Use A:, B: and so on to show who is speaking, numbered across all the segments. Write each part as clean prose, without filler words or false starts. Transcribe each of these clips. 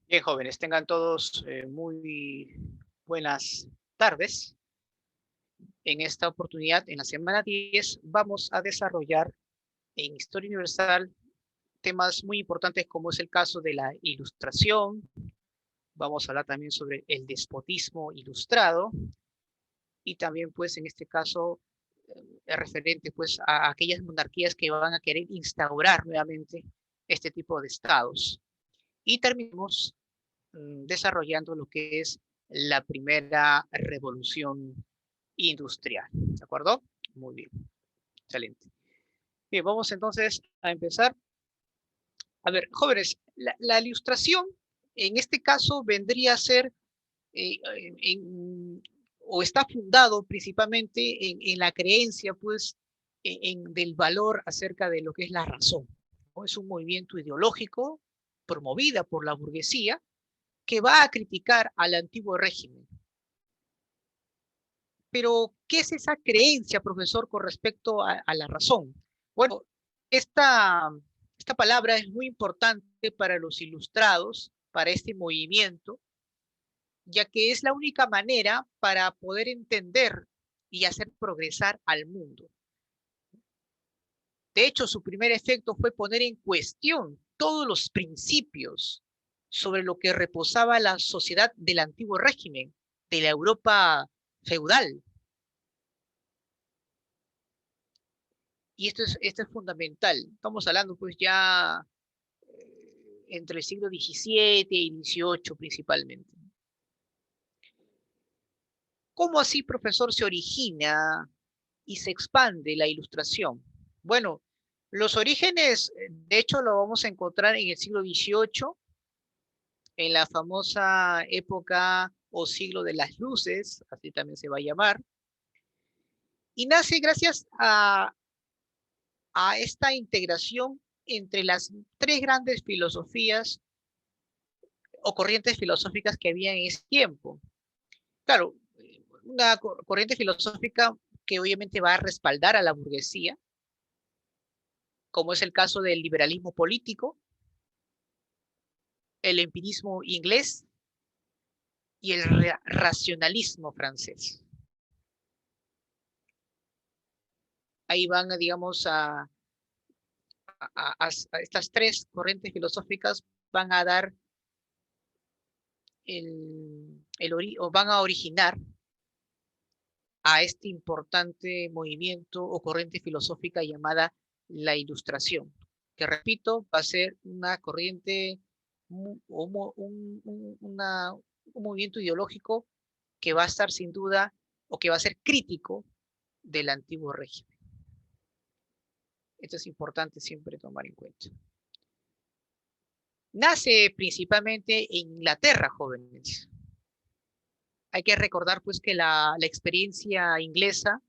A: Bien, jóvenes, tengan todos muy buenas tardes. En esta oportunidad, en la semana 10, vamos a desarrollar en Historia Universal temas muy importantes como es el caso de la ilustración. Vamos a hablar también sobre el despotismo ilustrado y también, pues, en este caso, es referente, pues, a aquellas monarquías que van a querer instaurar nuevamente este tipo de estados. Y terminamos desarrollando lo que es la primera revolución industrial. ¿De acuerdo? Muy bien, excelente. Bien, vamos entonces a empezar. A ver, jóvenes, la ilustración en este caso vendría a ser eh, en, o está fundado principalmente en la creencia, pues, del valor acerca de lo que es la razón, ¿no? Es un movimiento ideológico promovida por la burguesía que va a criticar al antiguo régimen. Pero, ¿qué es esa creencia, profesor, con respecto a la razón? Bueno, esta, esta palabra es muy importante para los ilustrados, para este movimiento, ya que es la única manera para poder entender y hacer progresar al mundo. De hecho, su primer efecto fue poner en cuestión todos los principios sobre lo que reposaba la sociedad del antiguo régimen, de la Europa feudal. Y esto es fundamental. Estamos hablando pues ya entre el siglo XVII y XVIII principalmente. ¿Cómo así, profesor, se origina y se expande la ilustración? Bueno, los orígenes, de hecho, lo vamos a encontrar en el siglo XVIII, en la famosa época o siglo de las luces, así también se va a llamar, y nace gracias a esta integración entre las tres grandes filosofías o corrientes filosóficas que había en ese tiempo. Claro, una corriente filosófica que obviamente va a respaldar a la burguesía, como es el caso del liberalismo político, el empirismo inglés y el racionalismo francés. Ahí van, digamos, a estas tres corrientes filosóficas van a dar o van a originar a este importante movimiento o corriente filosófica llamada la Ilustración, que repito, va a ser una corriente, un movimiento ideológico que va a estar sin duda o que va a ser crítico del antiguo régimen. Esto es importante siempre tomar en cuenta. Nace principalmente en Inglaterra, jóvenes. Hay que recordar pues que la experiencia inglesa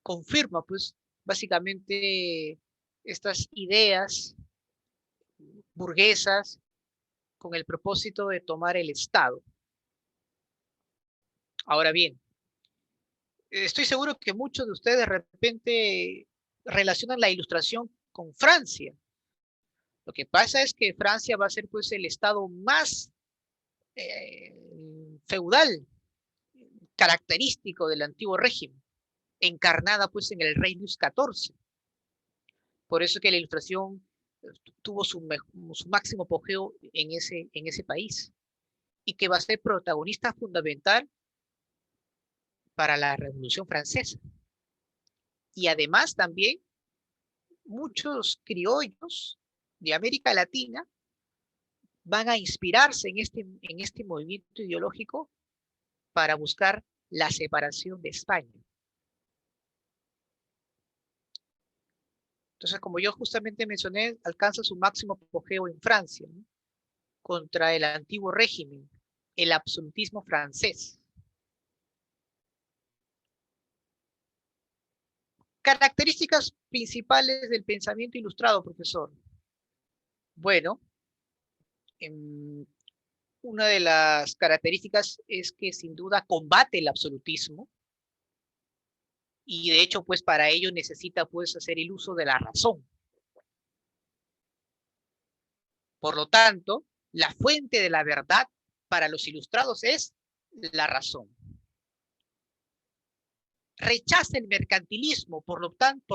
A: confirma pues básicamente estas ideas burguesas con el propósito de tomar el Estado. Ahora bien, estoy seguro que muchos de ustedes de repente relacionan la ilustración con Francia. Lo que pasa es que Francia va a ser pues el Estado más eh, feudal, característico del antiguo régimen, encarnada pues en el rey Luis XIV. Por eso que la ilustración tuvo su máximo apogeo en ese país y que va a ser protagonista fundamental para la Revolución Francesa. Y además también muchos criollos de América Latina van a inspirarse en este movimiento ideológico para buscar la separación de España. Entonces, como yo justamente mencioné, alcanza su máximo apogeo en Francia, ¿no? Contra el antiguo régimen, el absolutismo francés. Características principales del pensamiento ilustrado, profesor. Bueno, una de las características es que sin duda combate el absolutismo y de hecho pues para ello necesita pues hacer el uso de la razón. Por lo tanto, La fuente de la verdad para los ilustrados es la razón. Rechaza el mercantilismo, por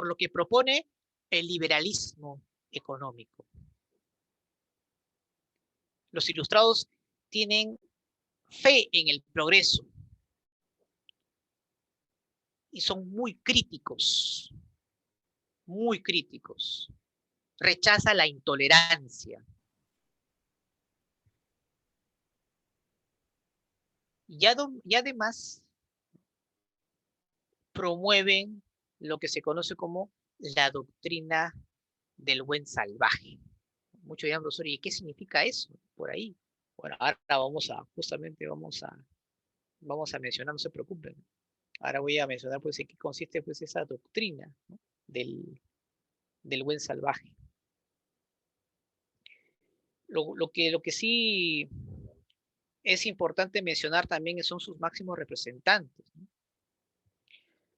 A: lo que propone el liberalismo económico. Los ilustrados tienen fe en el progreso y son muy críticos, muy críticos. Rechaza la intolerancia. Y además promueven lo que se conoce como la doctrina del buen salvaje. Muchos dirán, profesor, ¿y qué significa eso por ahí? Bueno, ahora justamente vamos a mencionar, no se preocupen. Ahora voy a mencionar pues en qué consiste pues esa doctrina, ¿no? del buen salvaje. Lo que sí es importante mencionar también son sus máximos representantes, ¿no?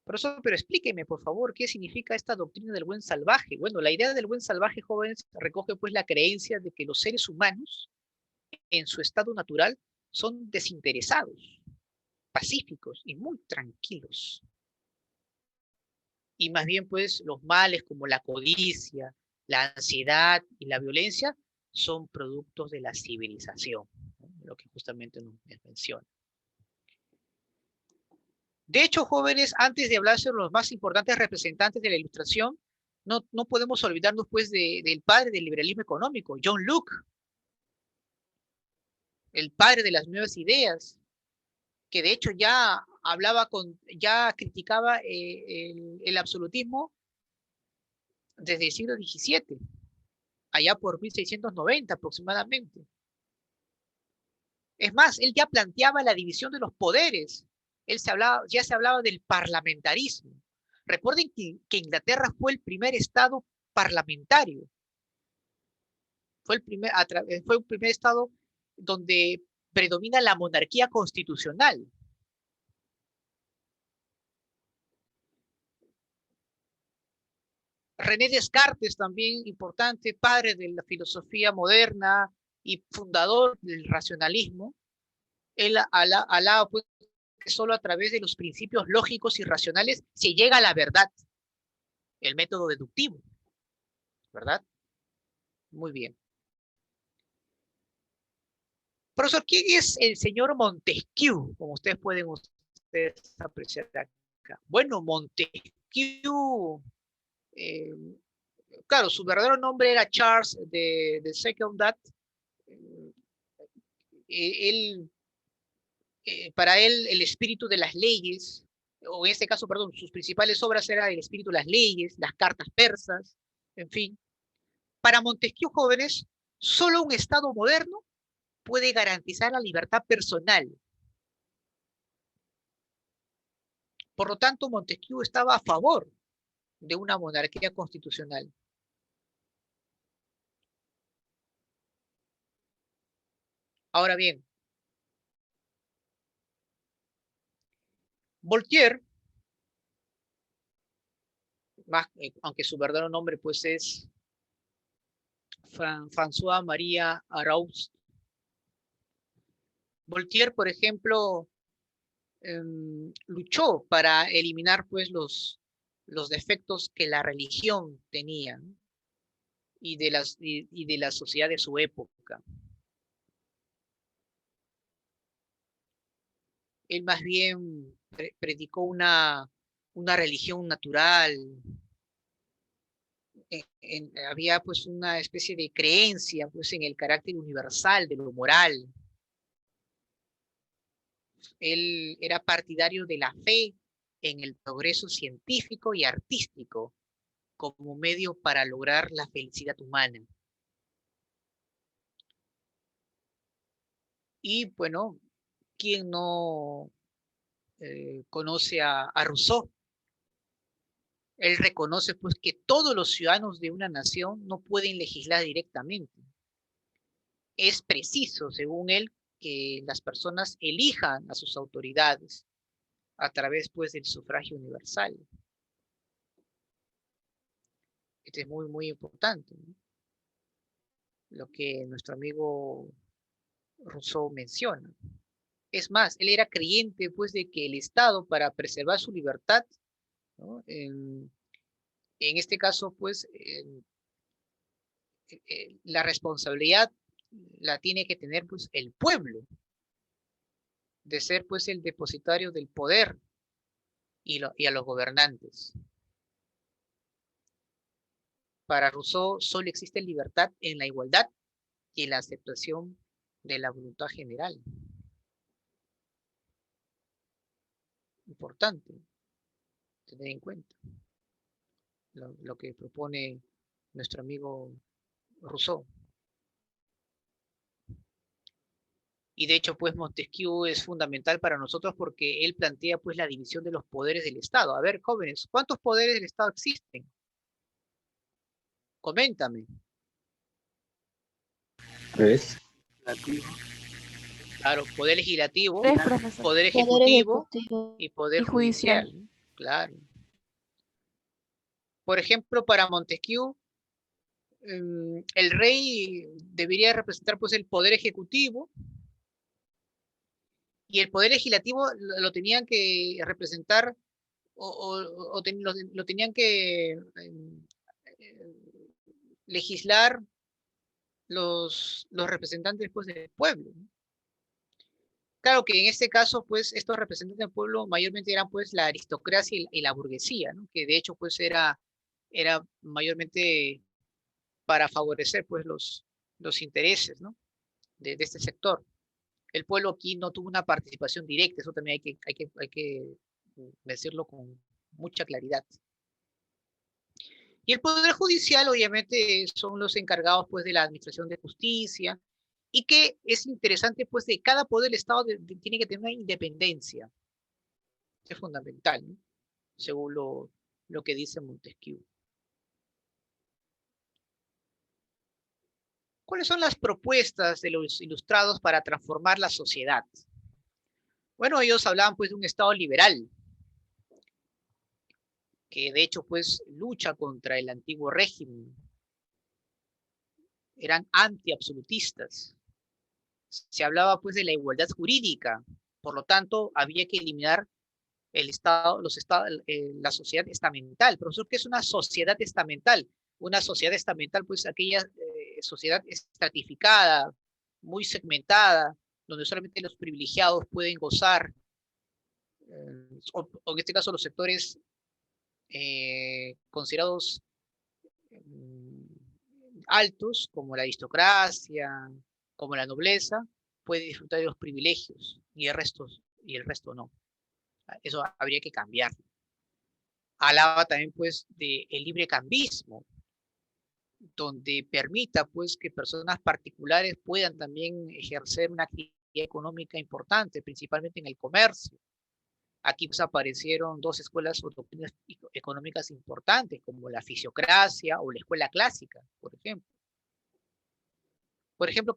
A: Profesor, pero explíqueme, por favor, ¿qué significa esta doctrina del buen salvaje? Bueno, la idea del buen salvaje, jóvenes, recoge pues la creencia de que los seres humanos, en su estado natural, son desinteresados, pacíficos y muy tranquilos. Y más bien, pues, los males como la codicia, la ansiedad y la violencia son productos de la civilización, ¿no? Lo que justamente nos menciona. De hecho, jóvenes, antes de hablar sobre los más importantes representantes de la Ilustración, no podemos olvidarnos pues del padre del liberalismo económico, John Locke, el padre de las nuevas ideas, que de hecho ya criticaba el absolutismo desde el siglo XVII, allá por 1690 aproximadamente. Es más, él ya planteaba la división de los poderes. Ya se hablaba del parlamentarismo. Recuerden que Inglaterra fue el primer estado parlamentario. Fue un primer estado donde predomina la monarquía constitucional. René Descartes, también importante, padre de la filosofía moderna y fundador del racionalismo, él alaba pues, que solo a través de los principios lógicos y racionales se llega a la verdad, el método deductivo, ¿verdad? Muy bien. Profesor, ¿quién es el señor Montesquieu? Como ustedes apreciar acá. Bueno, Montesquieu, eh, claro, su verdadero nombre era Charles de Second Dat. Él, para él, el espíritu de las leyes, o en este caso, perdón, sus principales obras eran el espíritu de las leyes, las cartas persas, en fin. Para Montesquieu, jóvenes, solo un Estado moderno puede garantizar la libertad personal. Por lo tanto, Montesquieu estaba a favor de una monarquía constitucional. Ahora bien, Voltaire, aunque su verdadero nombre pues es François-Marie Arauz, Voltaire, por ejemplo, luchó para eliminar pues los defectos que la religión tenía, ¿no? y de la sociedad de su época. Él más bien predicó una religión natural. Había pues una especie de creencia pues en el carácter universal de lo moral. Él era partidario de la fe en el progreso científico y artístico como medio para lograr la felicidad humana. Y bueno, ¿quién no conoce a Rousseau? Él reconoce pues que todos los ciudadanos de una nación no pueden legislar directamente. Es preciso, según él, que las personas elijan a sus autoridades a través pues del sufragio universal. Esto es muy, muy importante, ¿no? Lo que nuestro amigo Rousseau menciona. Es más, él era creyente pues de que el Estado, para preservar su libertad, ¿no? En este caso pues la responsabilidad la tiene que tener pues el pueblo, de ser pues el depositario del poder y a los gobernantes. Para Rousseau solo existe libertad en la igualdad y en la aceptación de la voluntad general. Importante tener en cuenta lo que propone nuestro amigo Rousseau. Y de hecho, pues Montesquieu es fundamental para nosotros porque él plantea pues la división de los poderes del Estado. A ver, jóvenes, ¿cuántos poderes del Estado existen? Coméntame.
B: Tres.
A: Claro, poder legislativo,
C: Tres, profesor.
A: poder
D: Poder
A: ejecutivo
D: ejecutivo.
A: y poder
C: Y judicial.
A: judicial. Claro. Por ejemplo, para Montesquieu, el rey debería representar pues el poder ejecutivo y el poder legislativo lo tenían que representar lo tenían que legislar los representantes pues, del pueblo. Claro que en este caso, pues, estos representantes del pueblo mayormente eran pues la aristocracia y la burguesía, ¿no? Que de hecho pues era mayormente para favorecer pues los intereses, ¿no? De este sector. El pueblo aquí no tuvo una participación directa, eso también hay que decirlo con mucha claridad. Y el Poder Judicial, obviamente, son los encargados pues, de la administración de justicia, y que es interesante, pues, de cada poder del Estado tiene que tener una independencia. Es fundamental, ¿no? Según lo que dice Montesquieu. ¿Cuáles son las propuestas de los ilustrados para transformar la sociedad? Bueno, ellos hablaban pues de un Estado liberal, que de hecho pues lucha contra el antiguo régimen. Eran antiabsolutistas. Se hablaba pues de la igualdad jurídica, por lo tanto había que eliminar el Estado, la sociedad estamental. Profesor, ¿qué es una sociedad estamental? Una sociedad estamental, pues aquella sociedad estratificada, muy segmentada, donde solamente los privilegiados pueden gozar, o en este caso los sectores considerados altos, como la aristocracia, como la nobleza, puede disfrutar de los privilegios y el resto no. Eso habría que cambiar. Hablaba también pues de el libre cambismo, donde permita pues que personas particulares puedan también ejercer una actividad económica importante, principalmente en el comercio. Aquí pues aparecieron dos escuelas o doctrinas económicas importantes, como la fisiocracia o la escuela clásica, por ejemplo. Por ejemplo,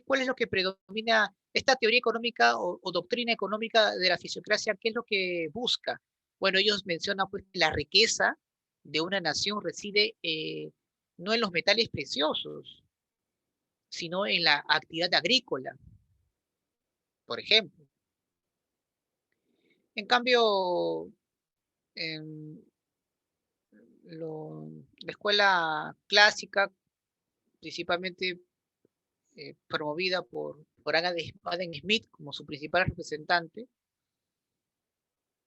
A: ¿cuál es lo que predomina esta teoría económica o doctrina económica de la fisiocracia? ¿Qué es lo que busca? Bueno, ellos mencionan pues que la riqueza de una nación reside no en los metales preciosos, sino en la actividad agrícola, por ejemplo. En cambio, en la escuela clásica, principalmente promovida por Adam Smith como su principal representante,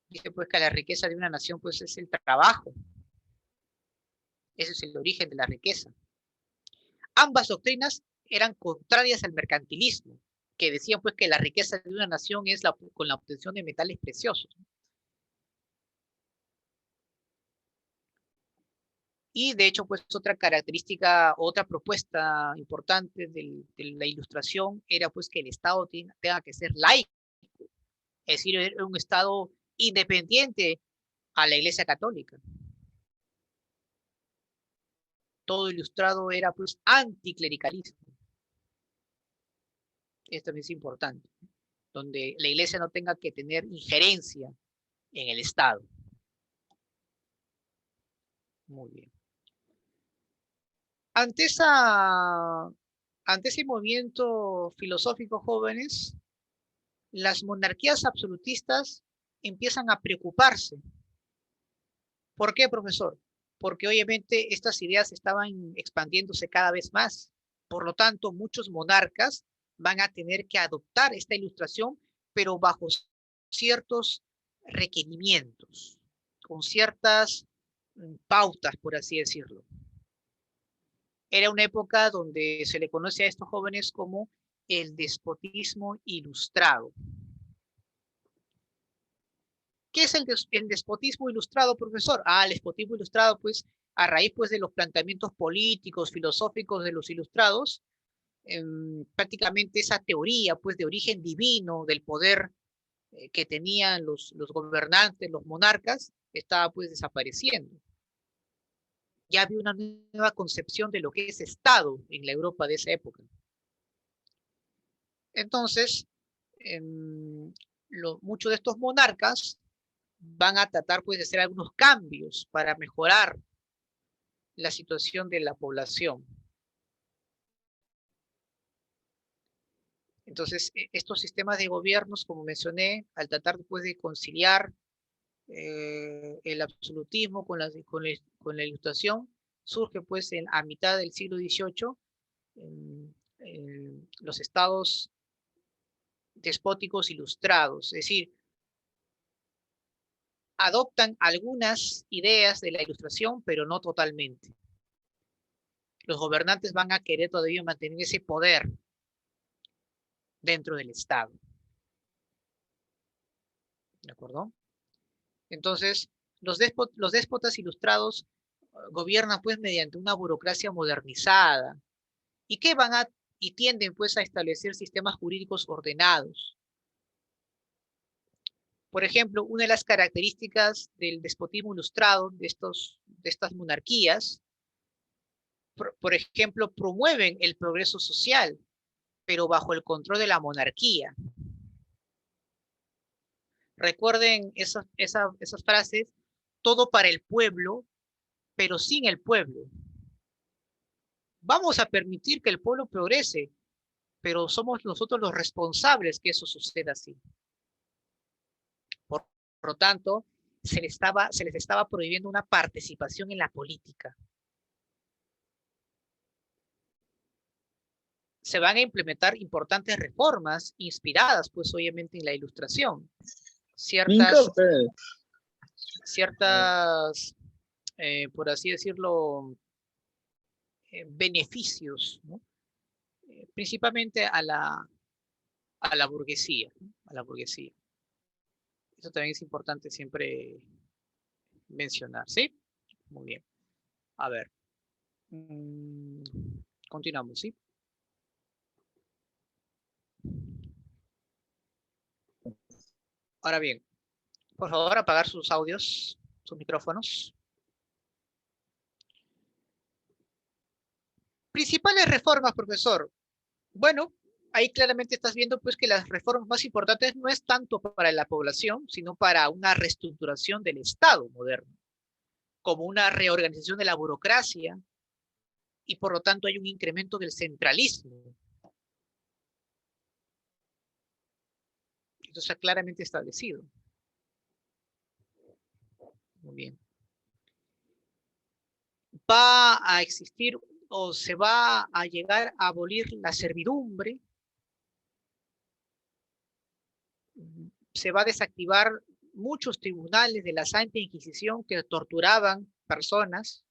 A: dice pues que la riqueza de una nación pues es el trabajo. Ese es el origen de la riqueza. Ambas doctrinas eran contrarias al mercantilismo, que decían pues que la riqueza de una nación es con la obtención de metales preciosos. Y de hecho, pues otra característica, otra propuesta importante de la ilustración era pues que el Estado tenga que ser laico, es decir, era un Estado independiente a la Iglesia Católica. Todo ilustrado era pues anticlericalismo. Esto también es importante, donde la Iglesia no tenga que tener injerencia en el Estado. Muy bien. Ante esa ante ese movimiento filosófico, jóvenes, las monarquías absolutistas empiezan a preocuparse. ¿Por qué, profesor? Porque obviamente estas ideas estaban expandiéndose cada vez más. Por lo tanto, muchos monarcas van a tener que adoptar esta ilustración, pero bajo ciertos requerimientos, con ciertas pautas, por así decirlo. Era una época donde se le conoce a estos jóvenes como el despotismo ilustrado. ¿Qué es el despotismo ilustrado, profesor? El despotismo ilustrado, pues, a raíz pues, de los planteamientos políticos, filosóficos de los ilustrados, prácticamente esa teoría pues, de origen divino del poder que tenían los gobernantes, los monarcas, estaba pues desapareciendo. Ya había una nueva concepción de lo que es Estado en la Europa de esa época. Entonces, muchos de estos monarcas van a tratar pues, de hacer algunos cambios para mejorar la situación de la población. Entonces, estos sistemas de gobiernos, como mencioné, al tratar después de conciliar el absolutismo con la ilustración, surge pues a mitad del siglo XVIII los estados despóticos ilustrados, es decir, adoptan algunas ideas de la ilustración, pero no totalmente. Los gobernantes van a querer todavía mantener ese poder dentro del Estado. ¿De acuerdo? Entonces, los déspotas ilustrados gobiernan pues mediante una burocracia modernizada y que y tienden pues a establecer sistemas jurídicos ordenados. Por ejemplo, una de las características del despotismo ilustrado de estas monarquías, por ejemplo, promueven el progreso social, pero bajo el control de la monarquía. Recuerden esas frases, todo para el pueblo, pero sin el pueblo. Vamos a permitir que el pueblo progrese, pero somos nosotros los responsables que eso suceda así. Por lo tanto, se les estaba prohibiendo una participación en la política. Se van a implementar importantes reformas inspiradas, pues obviamente, en la ilustración. Ciertas, por así decirlo, beneficios, ¿no? Principalmente a la burguesía, ¿no? A la burguesía. Eso también es importante siempre mencionar, ¿sí? Muy bien. A ver. Continuamos, ¿sí? Ahora bien, por favor, apagar sus audios, sus micrófonos. Principales reformas, profesor. Bueno, ahí claramente estás viendo pues que las reformas más importantes no es tanto para la población, sino para una reestructuración del Estado moderno, como una reorganización de la burocracia, y por lo tanto hay un incremento del centralismo. Esto está claramente establecido. Muy bien. Va a existir o se va a llegar a abolir la servidumbre. Se va a desactivar muchos tribunales de la Santa Inquisición que torturaban personas.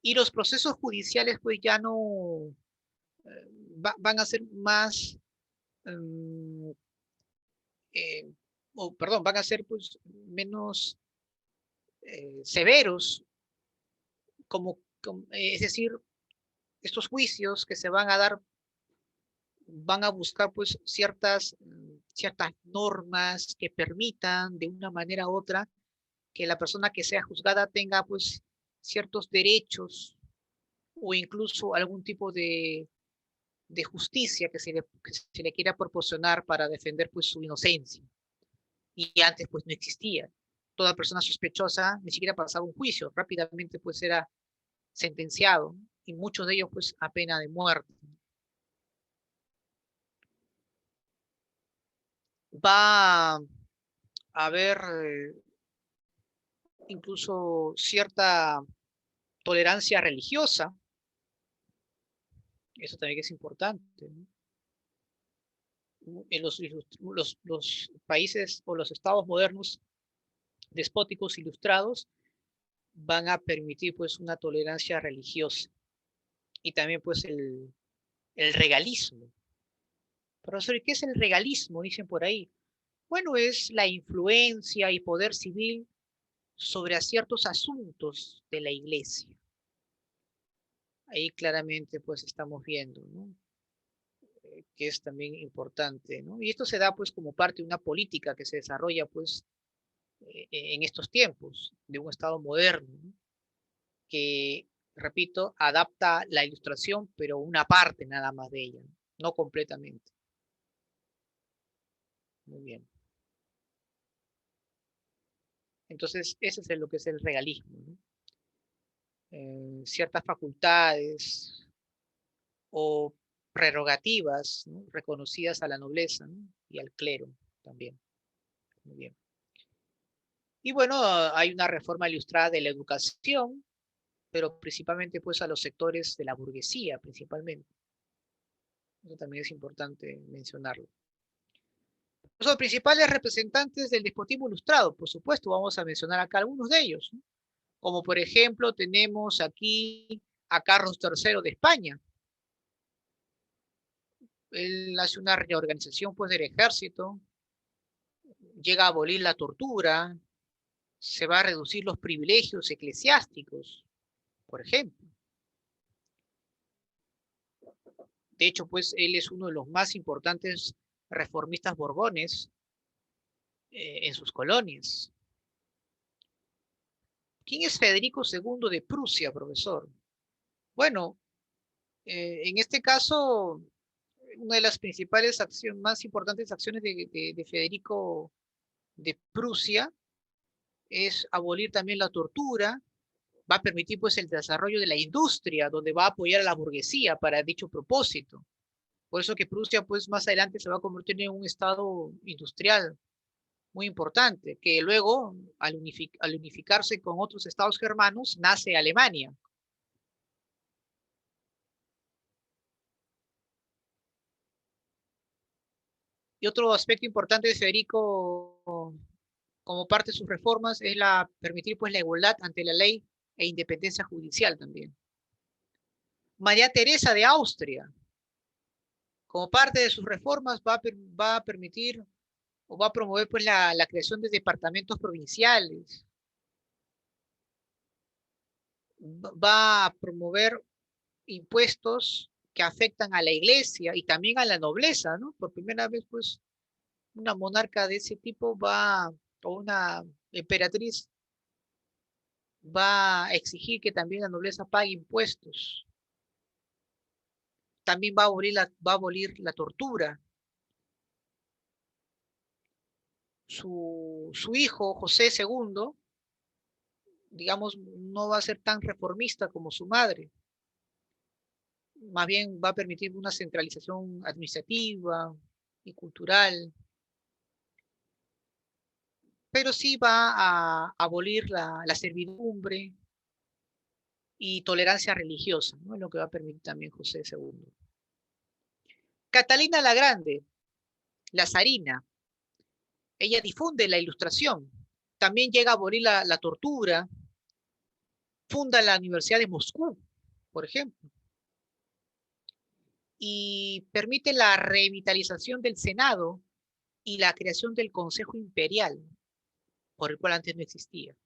A: Y los procesos judiciales pues ya no van a ser más, van a ser pues menos severos, es decir, estos juicios que se van a dar van a buscar pues ciertas normas que permitan de una manera u otra que la persona que sea juzgada tenga pues ciertos derechos o incluso algún tipo de justicia que se le quiera proporcionar para defender pues su inocencia. Y antes pues no existía. Toda persona sospechosa ni siquiera pasaba un juicio, rápidamente pues era sentenciado y muchos de ellos pues a pena de muerte. Va a haber incluso cierta tolerancia religiosa, eso también es importante, ¿no? En los países o los estados modernos despóticos ilustrados van a permitir pues una tolerancia religiosa y también pues el regalismo. Profesor, ¿qué es el regalismo? Dicen por ahí. Bueno, es la influencia y poder civil sobre ciertos asuntos de la iglesia. Ahí claramente pues estamos viendo, ¿no? Que es también importante, ¿no? Y esto se da pues como parte de una política que se desarrolla pues en estos tiempos de un Estado moderno, ¿no? Que, repito, adapta la ilustración, pero una parte nada más de ella, no completamente. Muy bien. Entonces, ese es lo que es el regalismo, ¿no? Ciertas facultades o prerrogativas, ¿no? Reconocidas a la nobleza, ¿no? Y al clero también. Muy bien. Y bueno, hay una reforma ilustrada de la educación, pero principalmente pues a los sectores de la burguesía, principalmente. Eso también es importante mencionarlo. Los principales representantes del despotismo ilustrado, por supuesto, vamos a mencionar acá algunos de ellos, ¿no? Como por ejemplo tenemos aquí a Carlos III de España. Él hace una reorganización pues del ejército, llega a abolir la tortura, se va a reducir los privilegios eclesiásticos, por ejemplo. De hecho, pues él es uno de los más importantes reformistas borbones en sus colonias. ¿Quién es Federico II de Prusia, profesor? Bueno, en este caso, una de las principales acciones, más importantes acciones de Federico de Prusia es abolir también la tortura, va a permitir pues el desarrollo de la industria, donde va a apoyar a la burguesía para dicho propósito. Por eso que Prusia pues más adelante se va a convertir en un estado industrial muy importante, que luego al unificarse con otros estados germanos nace Alemania. Y otro aspecto importante de Federico como parte de sus reformas es la permitir pues la igualdad ante la ley e independencia judicial también. María Teresa de Austria, como parte de sus reformas, va a permitir o va a promover pues la creación de departamentos provinciales, va a promover impuestos que afectan a la iglesia y también a la nobleza, ¿no? Por primera vez, pues, una monarca de ese tipo o una emperatriz va a exigir que también la nobleza pague impuestos. También va a abolir la tortura. Su hijo, José II, digamos, no va a ser tan reformista como su madre. Más bien va a permitir una centralización administrativa y cultural, pero sí va a abolir la servidumbre y tolerancia religiosa, ¿no? Es lo que va a permitir también José II. Catalina la Grande, la zarina, ella difunde la ilustración, también llega a abolir la tortura, funda la Universidad de Moscú, por ejemplo, y permite la revitalización del Senado y la creación del Consejo Imperial, por el cual antes no existía.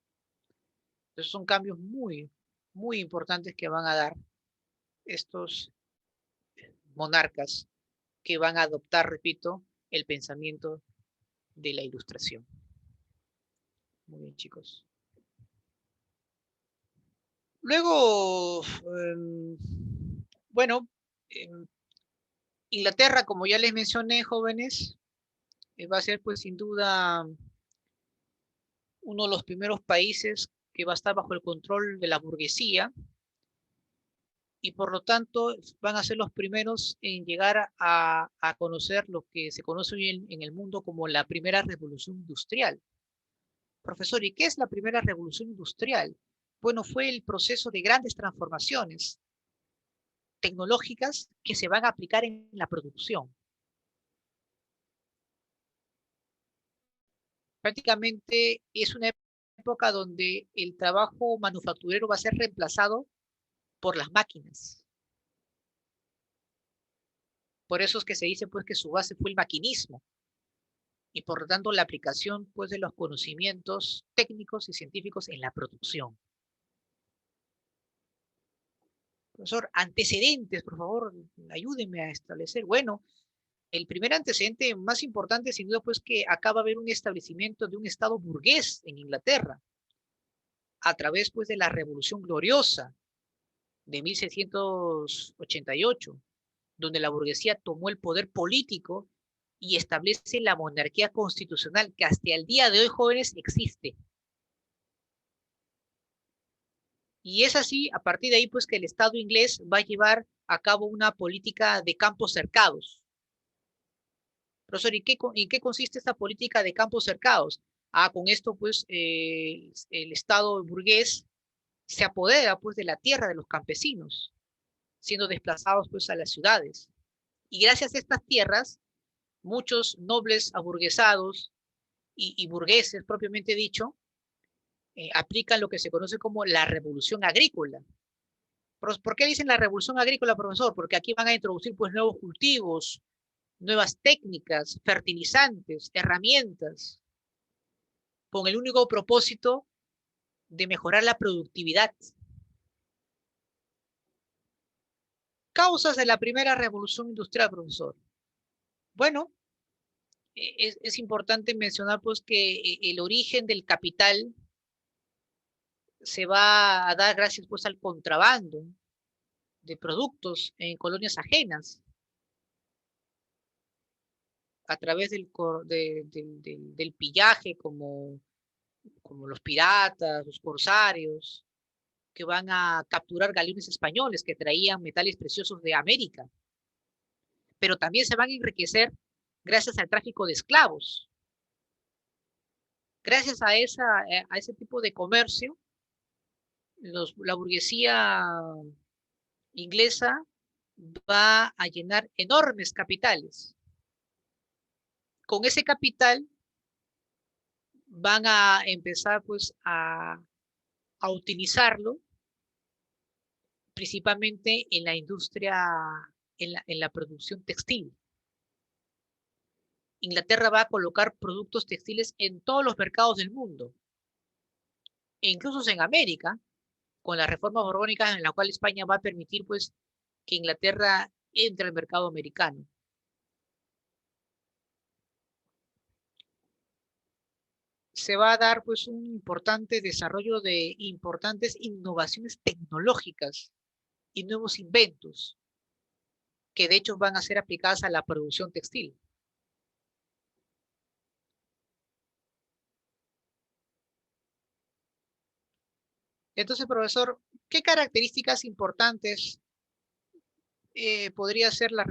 A: Entonces son cambios muy importantes que van a dar estos monarcas que van a adoptar, repito, el pensamiento de la ilustración. Muy bien, chicos. Luego, bueno, Inglaterra, como ya les mencioné, jóvenes, va a ser pues sin duda uno de los primeros países que va a estar bajo el control de la burguesía. y por lo tanto van a ser los primeros en llegar a conocer lo que se conoce hoy en el mundo como la primera revolución industrial. Profesor, ¿y qué es la primera revolución industrial? Bueno, fue el proceso de grandes transformaciones tecnológicas que se van a aplicar en la producción. Prácticamente es una época donde el trabajo manufacturero va a ser reemplazado por las máquinas. Por eso es que se dice pues que su base fue el maquinismo y por lo tanto la aplicación pues de los conocimientos técnicos y científicos en la producción. Profesor, antecedentes, por favor, ayúdenme a establecer. Bueno, el primer antecedente más importante, sin duda, pues que acaba de haber un establecimiento de un estado burgués en Inglaterra, a través pues de la Revolución Gloriosa de 1688, donde la burguesía tomó el poder político y establece la monarquía constitucional que hasta el día de hoy, jóvenes, existe. Y es así, a partir de ahí, pues que el Estado inglés va a llevar a cabo una política de campos cercados. Profesor, ¿y qué consiste esta política de campos cercados? Con esto, pues, el Estado burgués se apodera, pues, de la tierra de los campesinos, siendo desplazados, pues, a las ciudades. Y gracias a estas tierras, muchos nobles aburguesados y burgueses, propiamente dicho, aplican lo que se conoce como la revolución agrícola. ¿Por qué dicen la revolución agrícola, profesor? Porque aquí van a introducir, pues, nuevos cultivos, nuevas técnicas, fertilizantes, herramientas, con el único propósito de mejorar la productividad. Causas de la primera revolución industrial, profesor. Bueno, es importante mencionar pues que el origen del capital se va a dar gracias pues al contrabando de productos en colonias ajenas a través del pillaje como los piratas, los corsarios, que van a capturar galeones españoles que traían metales preciosos de América, pero también se van a enriquecer gracias al tráfico de esclavos. Gracias a ese tipo de comercio, la burguesía inglesa va a llenar enormes capitales. Con ese capital van a empezar pues a utilizarlo principalmente en la industria, en la producción textil. Inglaterra va a colocar productos textiles en todos los mercados del mundo, e incluso en América, con las reformas borbónicas en la cual España va a permitir pues que Inglaterra entre al mercado americano. Se va a dar pues un importante desarrollo de importantes innovaciones tecnológicas y nuevos inventos que de hecho van a ser aplicadas a la producción textil. Entonces, profesor, ¿qué características importantes podría ser la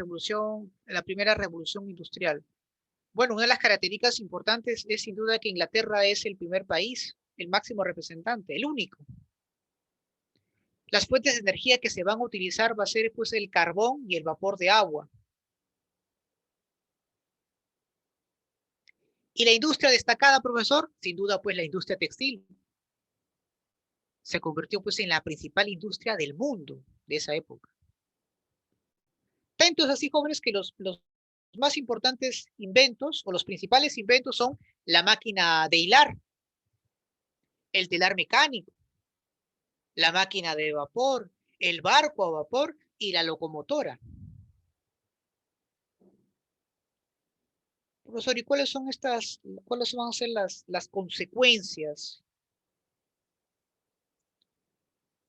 A: primera revolución industrial? Bueno, una de las características importantes es sin duda que Inglaterra es el primer país, el máximo representante, el único. Las fuentes de energía que se van a utilizar va a ser pues el carbón y el vapor de agua. Y la industria destacada, profesor, sin duda pues la industria textil. Se convirtió pues en la principal industria del mundo de esa época. Tanto es así, jóvenes, que los más importantes inventos o los principales inventos son la máquina de hilar, el telar mecánico, la máquina de vapor, el barco a vapor y la locomotora. Profesor, ¿y cuáles van a ser las consecuencias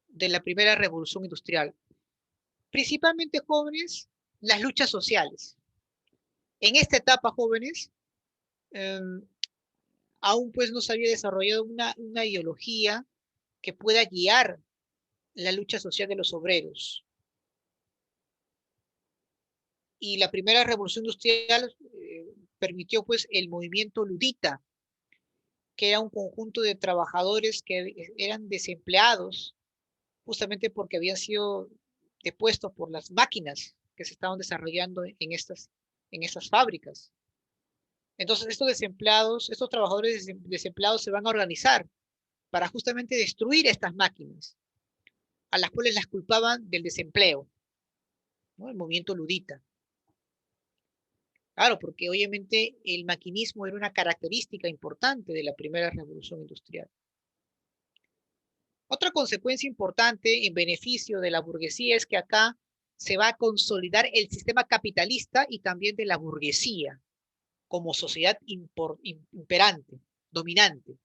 A: de la primera revolución industrial? Principalmente, jóvenes, las luchas sociales. En esta etapa, jóvenes, eh, aún pues no se había desarrollado una ideología que pueda guiar la lucha social de los obreros. Y la primera revolución industrial permitió pues el movimiento ludita, que era un conjunto de trabajadores que eran desempleados justamente porque habían sido depuestos por las máquinas que se estaban desarrollando en estas fábricas. Entonces, estos desempleados, estos trabajadores desempleados se van a organizar para justamente destruir estas máquinas, a las cuales las culpaban del desempleo, ¿no? El movimiento ludita. Claro, porque obviamente el maquinismo era una característica importante de la primera revolución industrial. Otra consecuencia importante en beneficio de la burguesía es que acá se va a consolidar el sistema capitalista y también de la burguesía como sociedad imperante, dominante.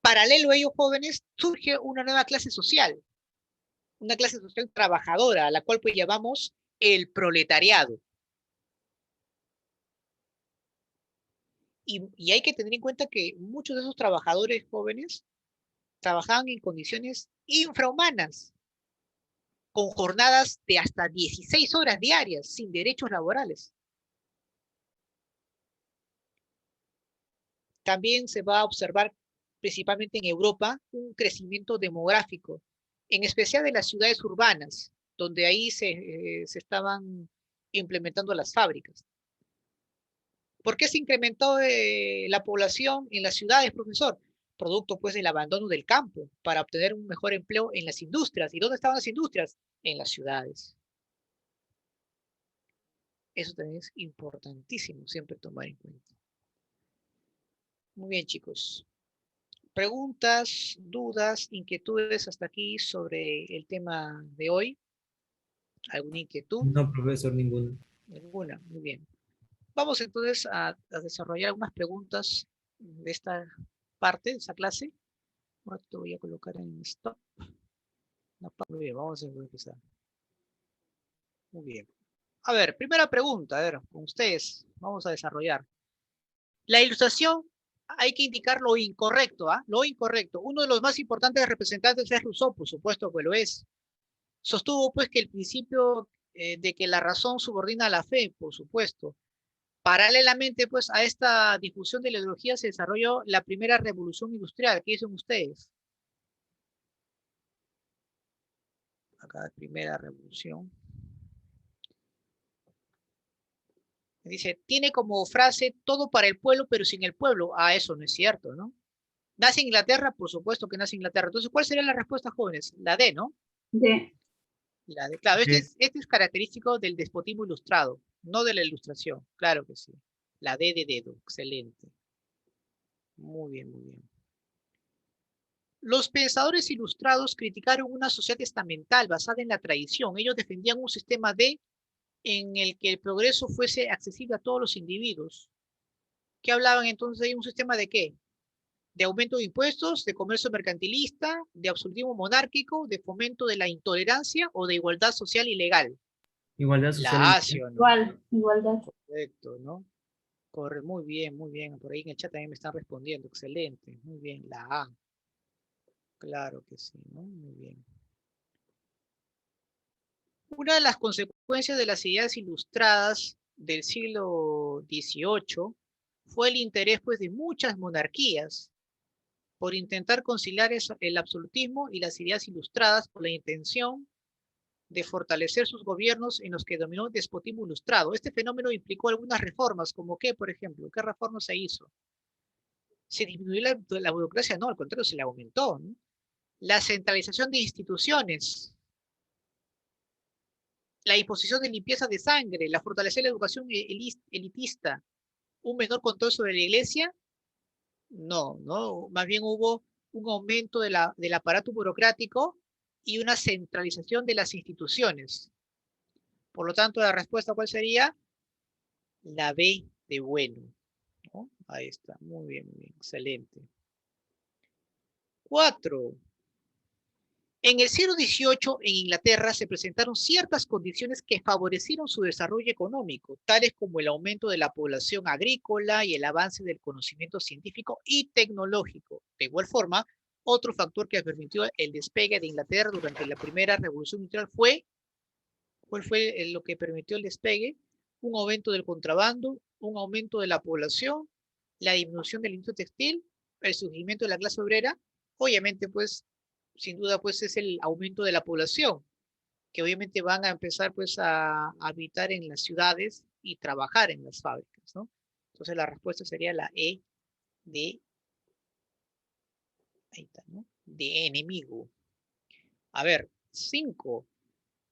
A: Paralelo a ellos, jóvenes, surge una nueva clase social, una clase social trabajadora, a la cual pues llamamos el proletariado. Y hay que tener en cuenta que muchos de esos trabajadores jóvenes trabajaban en condiciones infrahumanas, con jornadas de hasta 16 horas diarias, sin derechos laborales. También se va a observar, principalmente en Europa, un crecimiento demográfico, en especial de las ciudades urbanas, donde ahí se estaban implementando las fábricas. ¿Por qué se incrementó la población en las ciudades, profesor? Producto pues del abandono del campo para obtener un mejor empleo en las industrias. ¿Y dónde estaban las industrias? En las ciudades. Eso también es importantísimo siempre tomar en cuenta. Muy bien, chicos. ¿Preguntas, dudas, inquietudes hasta aquí sobre el tema de hoy? ¿Alguna inquietud?
B: No, profesor, ninguno.
A: Ninguna. Muy bien. Vamos entonces a desarrollar algunas preguntas de esta parte, de esta clase. Ahora te voy a colocar en stop. Muy bien, vamos a empezar. Muy bien. A ver, primera pregunta, a ver, con ustedes. Vamos a desarrollar. La ilustración hay que indicar lo incorrecto, ¿ah? Lo incorrecto. Uno de los más importantes representantes es Rousseau, por supuesto que lo es. Sostuvo pues que el principio de que la razón subordina a la fe, por supuesto. Paralelamente pues a esta difusión de la ideología se desarrolló la primera revolución industrial. ¿Qué dicen ustedes? Acá, primera revolución. Dice, tiene como frase todo para el pueblo, pero sin el pueblo. Ah, eso no es cierto, ¿no? ¿Nace en Inglaterra? Por supuesto que nace en Inglaterra. Entonces, ¿cuál sería la respuesta, jóvenes? La D, ¿no?
C: D.
A: La D. Claro,
B: Sí.
A: este es característico del despotismo ilustrado, no de la ilustración. Claro que sí. La D de dedo. Excelente. Muy bien, muy bien. Los pensadores ilustrados criticaron una sociedad estamental basada en la tradición. Ellos defendían un sistema D en el que el progreso fuese accesible a todos los individuos. ¿Qué hablaban entonces de un sistema de qué? De aumento de impuestos, de comercio mercantilista, de absolutismo monárquico, de fomento de la intolerancia o de igualdad social y legal.
B: Igualdad social y
A: La A,
B: legal.
A: ¿sí o no?
C: Igual, igualdad.
A: Correcto, ¿no? Corre, muy bien, muy bien. Por ahí en el chat también me están respondiendo. Excelente, muy bien. La A. Claro que sí, ¿no? Muy bien. Una de las consecuencias de las ideas ilustradas del siglo XVIII fue el interés pues, de muchas monarquías por intentar conciliar el absolutismo y las ideas ilustradas por la intención de fortalecer sus gobiernos en los que dominó el despotismo ilustrado. Este fenómeno implicó algunas reformas, como qué, por ejemplo, ¿qué reforma se hizo? ¿Se disminuyó la burocracia? No, al contrario, se la aumentó, ¿no? La centralización de instituciones, la imposición de limpieza de sangre, la fortalecer la educación elitista, un menor control sobre la iglesia. No, no, más bien hubo un aumento del aparato burocrático y una centralización de las instituciones. Por lo tanto, la respuesta, ¿cuál sería? La B de bueno, ¿no? Ahí está, muy bien, excelente. 4. En el siglo XVIII, en Inglaterra, se presentaron ciertas condiciones que favorecieron su desarrollo económico, tales como el aumento de la población agrícola y el avance del conocimiento científico y tecnológico. De igual forma, otro factor que permitió el despegue de Inglaterra durante la primera revolución industrial fue ¿Cuál fue lo que permitió el despegue? Un aumento del contrabando, un aumento de la población, la disminución del industria textil, el surgimiento de la clase obrera. Obviamente, pues, sin duda, pues es el aumento de la población, que obviamente van a empezar pues a habitar en las ciudades y trabajar en las fábricas, ¿no? Entonces la respuesta sería la E de, ahí está, ¿no? De enemigo. A ver, 5.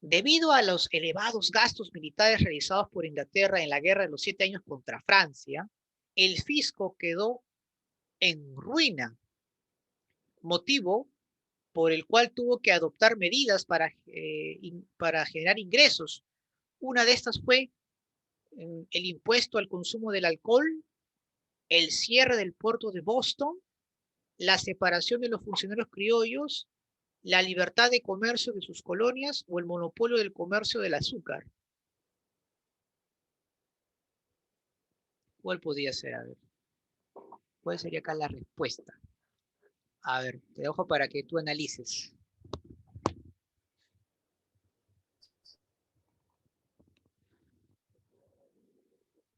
A: Debido a los elevados gastos militares realizados por Inglaterra en la Guerra de los 7 años contra Francia, el fisco quedó en ruina, motivo por el cual tuvo que adoptar medidas para generar ingresos. Una de estas fue el impuesto al consumo del alcohol, el cierre del puerto de Boston, la separación de los funcionarios criollos, la libertad de comercio de sus colonias o el monopolio del comercio del azúcar. ¿Cuál podría ser? A ver, ¿cuál sería acá la respuesta? A ver, te dejo para que tú analices.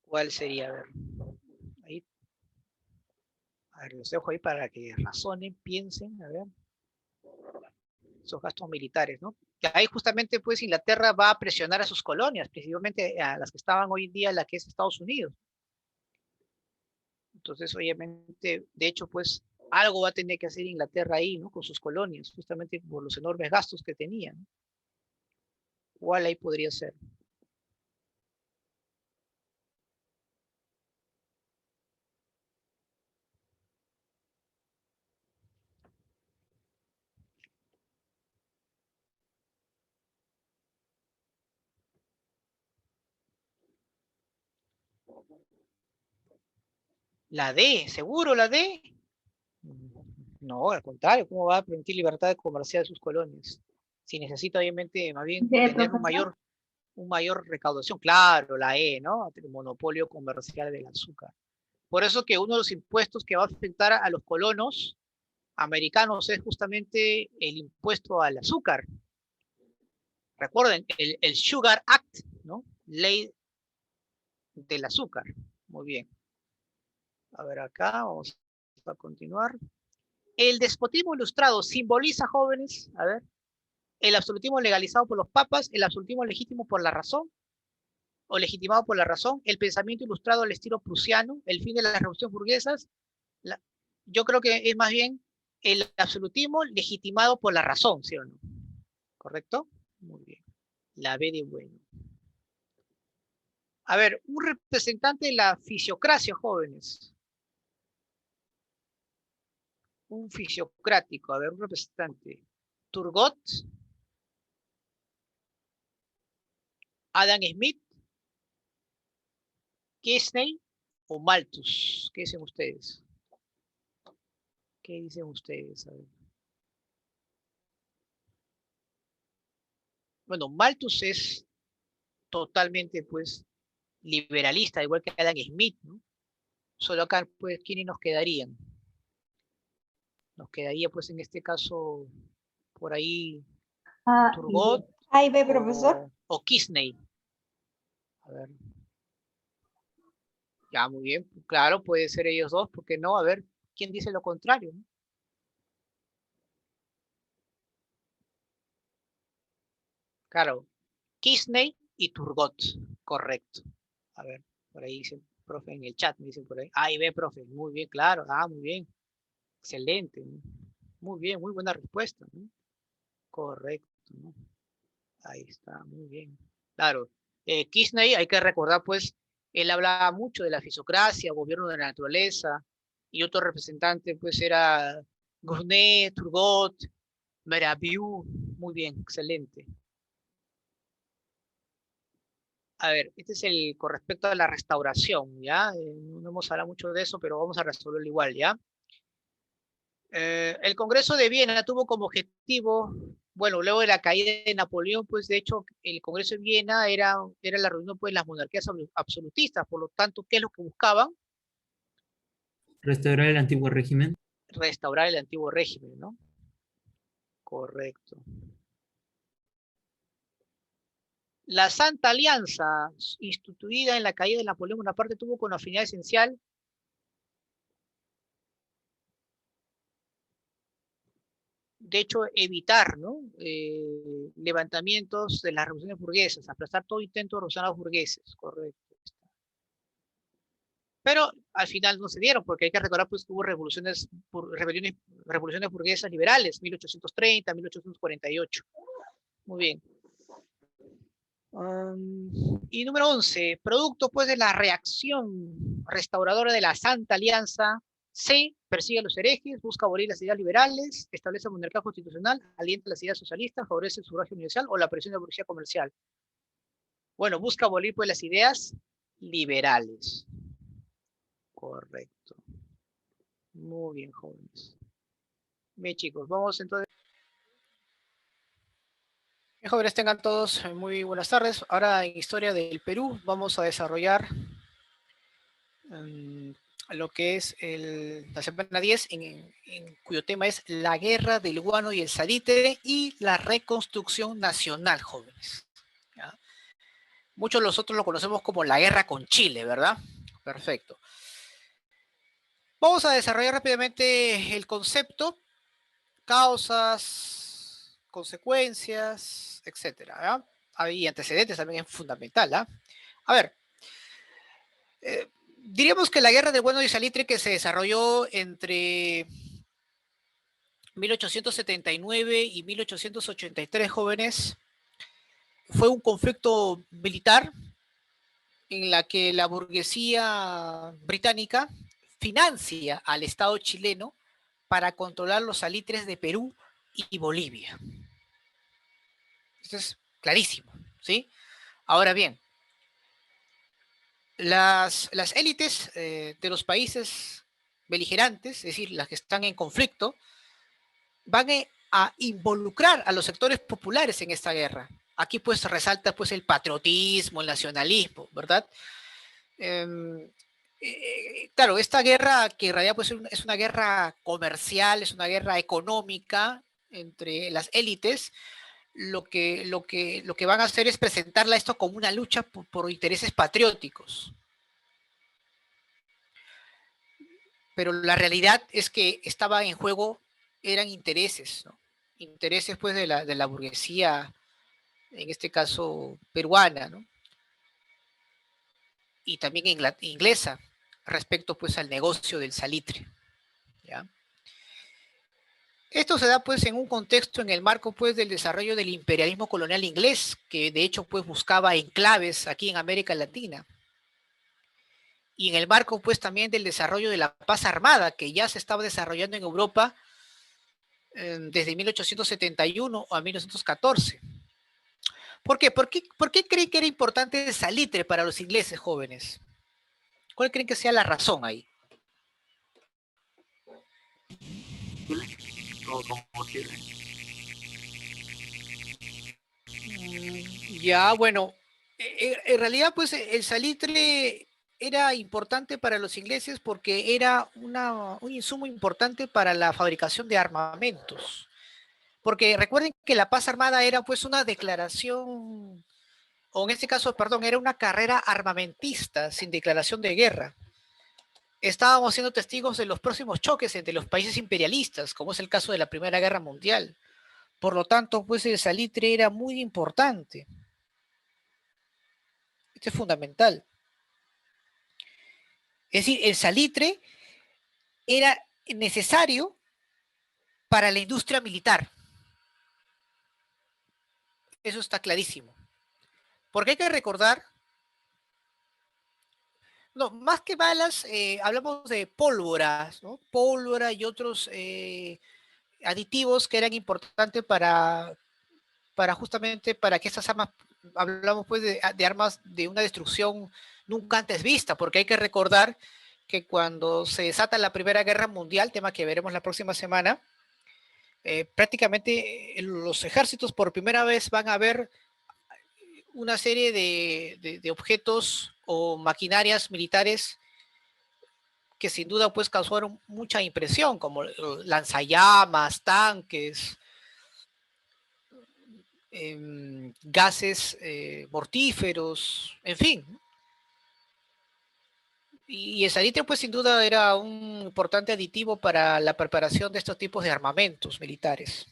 A: ¿Cuál sería? Ahí, a ver, los dejo ahí para que razonen, piensen, a ver, esos gastos militares, ¿no? Que ahí justamente pues Inglaterra va a presionar a sus colonias, principalmente a las que estaban hoy en día, la que es Estados Unidos. Entonces, obviamente, de hecho, pues algo va a tener que hacer Inglaterra ahí, ¿no? Con sus colonias, justamente por los enormes gastos que tenían, ¿no? ¿Cuál ahí podría ser? La D, ¿seguro la D? No, al contrario, ¿cómo va a permitir libertad comercial de sus colonias? Si necesita, obviamente, más bien
C: ¿De
A: tener
C: profesor?
A: un mayor recaudación. Claro, la E, ¿no? El monopolio comercial del azúcar. Por eso que uno de los impuestos que va a afectar a los colonos americanos es justamente el impuesto al azúcar. Recuerden, el Sugar Act, ¿no? Ley del azúcar. Muy bien. A ver acá, vamos a continuar. El despotismo ilustrado simboliza, jóvenes, a ver, el absolutismo legalizado por los papas, el absolutismo legítimo por la razón, o legitimado por la razón, el pensamiento ilustrado al estilo prusiano, el fin de las revoluciones burguesas. La, yo creo que es más bien el absolutismo legitimado por la razón, ¿sí o no? ¿Correcto? Muy bien. La B de bueno. A ver, un representante de la fisiocracia, jóvenes. Un fisiocrático, a ver, un representante. Turgot, Adam Smith, Kesney o Malthus. ¿Qué dicen ustedes? ¿Qué dicen ustedes? A ver. Bueno, Malthus es totalmente, pues, liberalista, igual que Adam Smith, ¿no? Solo acá, pues, ¿quiénes nos quedarían? Nos quedaría, pues, en este caso, por ahí,
C: A y B.
A: Turgot
C: A y B, profesor.
A: o Kisney. A ver, ya, muy bien. Claro, puede ser ellos dos, ¿por qué no? A ver, ¿quién dice lo contrario? ¿No? Claro, Kisney y Turgot, correcto. A ver, por ahí dicen, profe, en el chat me dicen por ahí. A y B, profe, muy bien, claro. Ah, muy bien. Excelente. ¿No? Muy bien, muy buena respuesta. ¿No? Correcto. ¿No? Ahí está, muy bien. Claro. Kisney, hay que recordar, pues, él hablaba mucho de la fisiocracia, gobierno de la naturaleza, y otro representante, pues, era Gournay, Turgot, Mirabeau. Muy bien, excelente. A ver, este es el con respecto a la restauración, ¿ya? No hemos hablado mucho de eso, pero vamos a resolverlo igual, ¿ya? El Congreso de Viena tuvo como objetivo, bueno, luego de la caída de Napoleón, pues de hecho el Congreso de Viena era la reunión pues de las monarquías absolutistas, por lo tanto, ¿qué es lo que buscaban?
B: Restaurar el antiguo régimen.
A: Restaurar el antiguo régimen, ¿no? Correcto. La Santa Alianza, instituida en la caída de Napoleón Bonaparte, tuvo como finalidad esencial de hecho, evitar, ¿no? Levantamientos de las revoluciones burguesas, aplastar todo intento de revolucionar a los burgueses, correcto. Pero al final no se dieron, porque hay que recordar pues, que hubo revoluciones burguesas liberales, 1830, 1848. Muy bien. Y número 11, producto pues de la reacción restauradora de la Santa Alianza, C, persigue a los herejes, busca abolir las ideas liberales, establece monarquía constitucional, alienta las ideas socialistas, favorece el sufragio universal o la presión de la burguesía comercial. Bueno, busca abolir pues las ideas liberales. Correcto. Muy bien, jóvenes. Bien, chicos, vamos entonces. Bien, jóvenes, tengan todos muy buenas tardes. Ahora en Historia del Perú vamos a desarrollar lo que es la semana 10, cuyo tema es la guerra del guano y el salitre y la reconstrucción nacional, jóvenes. ¿Ya? Muchos de nosotros lo conocemos como la guerra con Chile, ¿verdad? Perfecto. Vamos a desarrollar rápidamente el concepto, causas, consecuencias, etcétera. ¿Ya? Hay antecedentes, también es fundamental. ¿Ah? A ver, diríamos que la guerra del guano y salitre que se desarrolló entre 1879 y 1883, jóvenes, fue un conflicto militar en la que la burguesía británica financia al Estado chileno para controlar los salitres de Perú y Bolivia. Esto es clarísimo, ¿sí? Ahora bien, las élites de los países beligerantes, es decir, las que están en conflicto, van a involucrar a los sectores populares en esta guerra. Aquí pues resalta pues el patriotismo, el nacionalismo, ¿verdad? Claro, esta guerra que en realidad pues, es una guerra comercial, es una guerra económica entre las élites, lo que van a hacer es presentarla esto como una lucha por intereses patrióticos. Pero la realidad es que estaba en juego, eran intereses, ¿no? Intereses pues de la burguesía, en este caso peruana, ¿no? Y también inglesa, respecto pues al negocio del salitre, ¿ya? Esto se da pues en un contexto en el marco pues del desarrollo del imperialismo colonial inglés, que de hecho pues buscaba enclaves aquí en América Latina. Y en el marco pues también del desarrollo de la paz armada, que ya se estaba desarrollando en Europa desde 1871 a 1914. ¿Por qué? ¿Por qué creen que era importante el salitre para los ingleses, jóvenes? ¿Cuál creen que sea la razón ahí? Ya, bueno, en realidad pues el salitre era importante para los ingleses porque era un insumo importante para la fabricación de armamentos. Porque recuerden que la paz armada era pues una declaración, o en este caso, perdón, era una carrera armamentista sin declaración de guerra. Estábamos siendo testigos de los próximos choques entre los países imperialistas, como es el caso de la Primera Guerra Mundial. Por lo tanto, pues el salitre era muy importante. Esto es fundamental. Es decir, el salitre era necesario para la industria militar. Eso está clarísimo. Porque hay que recordar, no, más que balas, hablamos de pólvoras, ¿no? Pólvora y otros aditivos que eran importantes para justamente para que estas armas, hablamos pues de armas de una destrucción nunca antes vista, porque hay que recordar que cuando se desata la Primera Guerra Mundial, tema que veremos la próxima semana, prácticamente los ejércitos por primera vez van a ver una serie de objetos o maquinarias militares que sin duda pues causaron mucha impresión, como lanzallamas, tanques, gases mortíferos, en fin. Y el salitre, pues sin duda era un importante aditivo para la preparación de estos tipos de armamentos militares.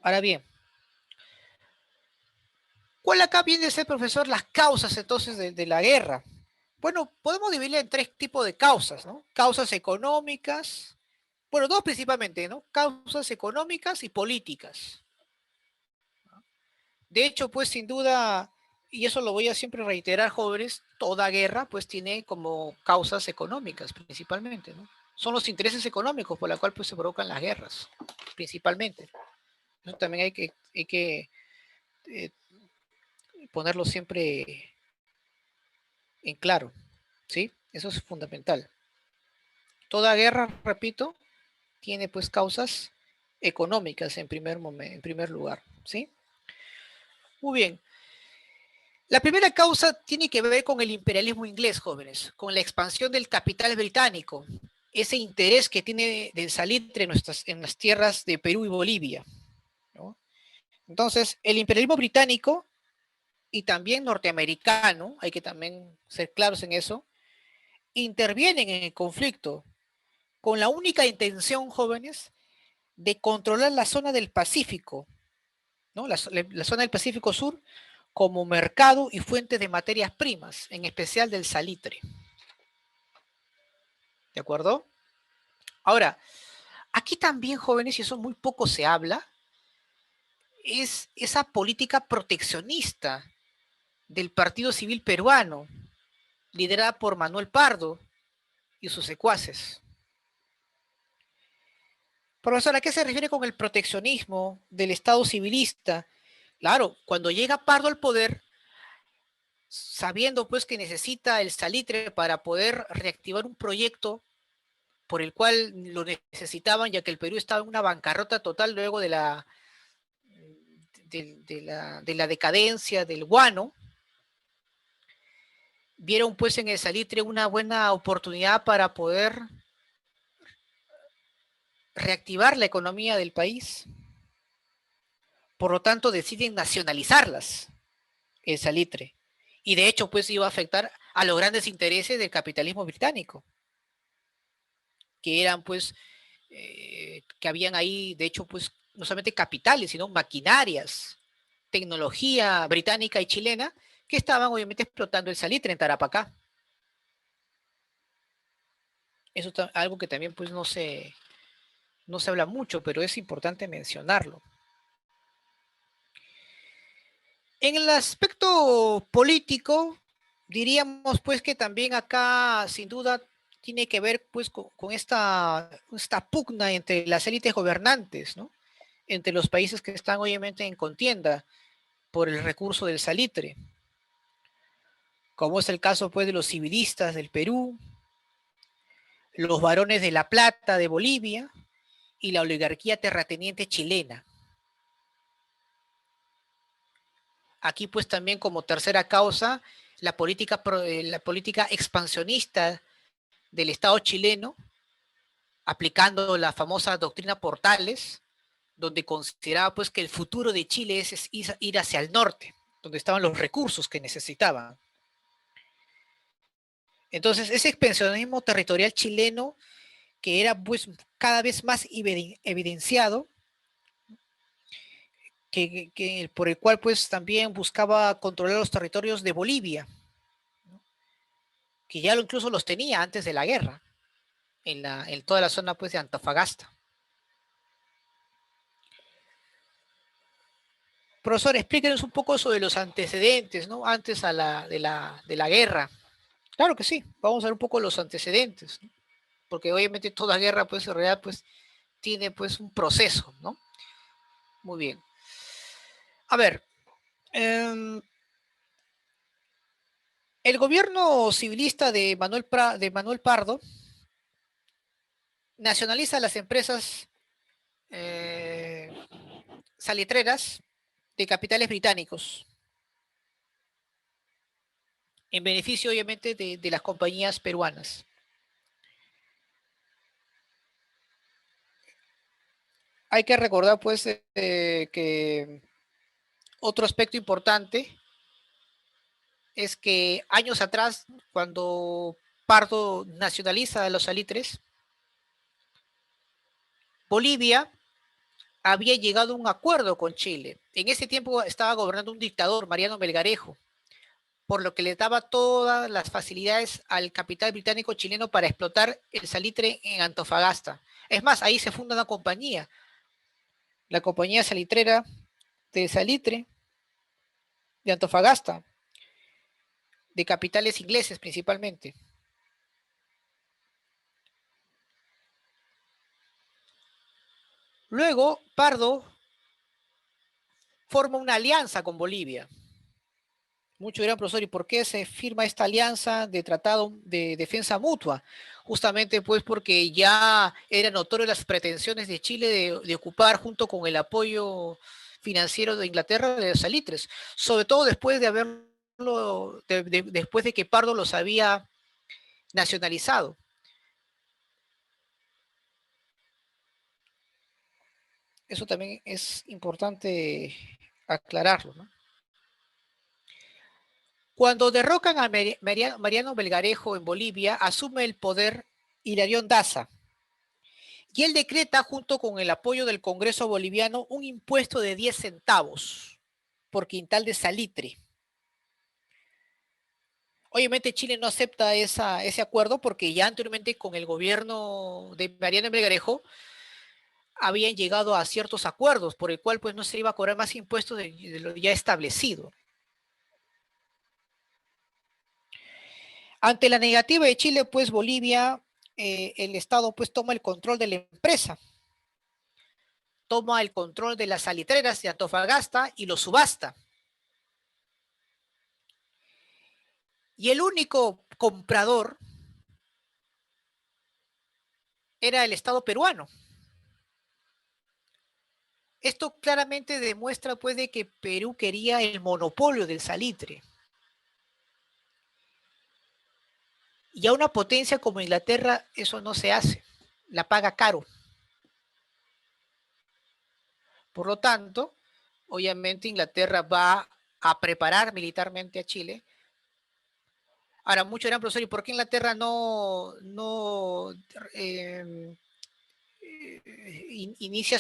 A: Ahora bien, ¿cuál acá viene a ser, profesor, las causas entonces de la guerra? Bueno, podemos dividirla en tres tipos de causas, ¿no? Causas económicas, bueno, dos principalmente, ¿no? Causas económicas y políticas. De hecho, pues sin duda, y eso lo voy a siempre reiterar, jóvenes, toda guerra pues tiene como causas económicas principalmente, ¿no? Son los intereses económicos por la cual pues se provocan las guerras, principalmente. Eso también hay que eh, ponerlo siempre en claro, ¿sí? Eso es fundamental. Toda guerra, repito, tiene pues causas económicas en en primer lugar, ¿sí? Muy bien. La primera causa tiene que ver con el imperialismo inglés, jóvenes, con la expansión del capital británico, ese interés que tiene del salitre en las tierras de Perú y Bolivia, ¿no? Entonces, el imperialismo británico y también norteamericano, hay que también ser claros en eso, intervienen en el conflicto con la única intención, jóvenes, de controlar la zona del Pacífico, ¿no? La zona del Pacífico Sur como mercado y fuente de materias primas, en especial del salitre. ¿De acuerdo? Ahora, aquí también, jóvenes, y eso muy poco se habla, es esa política proteccionista del Partido Civil Peruano, liderada por Manuel Pardo y sus secuaces. Profesor, ¿a qué se refiere con el proteccionismo del Estado civilista? Claro, cuando llega Pardo al poder, sabiendo pues que necesita el salitre para poder reactivar un proyecto por el cual lo necesitaban, ya que el Perú estaba en una bancarrota total luego de la decadencia del guano, vieron pues en el salitre una buena oportunidad para poder reactivar la economía del país. Por lo tanto, deciden nacionalizarlas, el salitre. Y de hecho, pues iba a afectar a los grandes intereses del capitalismo británico, que eran pues, que habían ahí, de hecho, pues, no solamente capitales, sino maquinarias, tecnología británica y chilena, que estaban obviamente explotando el salitre en Tarapacá. Eso es algo que también pues no se habla mucho, pero es importante mencionarlo. En el aspecto político, diríamos pues que también acá sin duda tiene que ver pues con esta pugna entre las élites gobernantes, ¿no? Entre los países que están obviamente en contienda por el recurso del salitre, como es el caso pues de los civilistas del Perú, los varones de La Plata de Bolivia y la oligarquía terrateniente chilena. Aquí pues también como tercera causa, la política expansionista del Estado chileno, aplicando la famosa doctrina Portales, donde consideraba pues que el futuro de Chile es ir hacia el norte, donde estaban los recursos que necesitaban. Entonces, ese expansionismo territorial chileno, que era pues cada vez más evidenciado, por el cual pues también buscaba controlar los territorios de Bolivia, ¿no? Que ya incluso los tenía antes de la guerra, en toda la zona pues de Antofagasta. Profesor, explíquenos un poco sobre los antecedentes, ¿no? Antes de la guerra. Claro que sí, vamos a ver un poco los antecedentes, ¿no? Porque obviamente toda guerra pues en realidad pues tiene pues un proceso, ¿no? Muy bien. A ver, el gobierno civilista de Manuel Pardo nacionaliza las empresas eh, salitreras de capitales británicos, en beneficio obviamente de las compañías peruanas. hay que recordar pues que otro aspecto importante es que años atrás, cuando Pardo nacionaliza los salitres, Bolivia había llegado a un acuerdo con Chile. En ese tiempo estaba gobernando un dictador, Mariano Melgarejo, por lo que le daba todas las facilidades al capital británico chileno para explotar el salitre en Antofagasta. Es más, ahí se funda una compañía, la compañía salitrera de salitre de Antofagasta, de capitales ingleses principalmente. Luego, Pardo forma una alianza con Bolivia. Muchos dirán, profesor, ¿y por qué se firma esta alianza de tratado de defensa mutua? Justamente pues porque ya eran notorias las pretensiones de Chile de ocupar junto con el apoyo financiero de Inglaterra de los salitres, sobre todo después de haberlo, después de que Pardo los había nacionalizado. Eso también es importante aclararlo, ¿no? Cuando derrocan a Mariano Melgarejo en Bolivia, asume el poder Hilarión Daza, y él decreta, junto con el apoyo del Congreso boliviano, un impuesto de 10 centavos por quintal de salitre. Obviamente Chile no acepta ese acuerdo porque ya anteriormente con el gobierno de Mariano Melgarejo habían llegado a ciertos acuerdos por el cual pues no se iba a cobrar más impuestos de lo ya establecido. Ante la negativa de Chile, pues Bolivia, el Estado pues toma el control de la empresa, toma el control de las salitreras de Antofagasta y lo subasta. Y el único comprador era el Estado peruano. Esto claramente demuestra pues de que Perú quería el monopolio del salitre. Y a una potencia como Inglaterra eso no se hace, la paga caro. Por lo tanto, obviamente Inglaterra va a preparar militarmente a Chile. Ahora, muchos dirán, profesor, ¿y por qué Inglaterra no inicia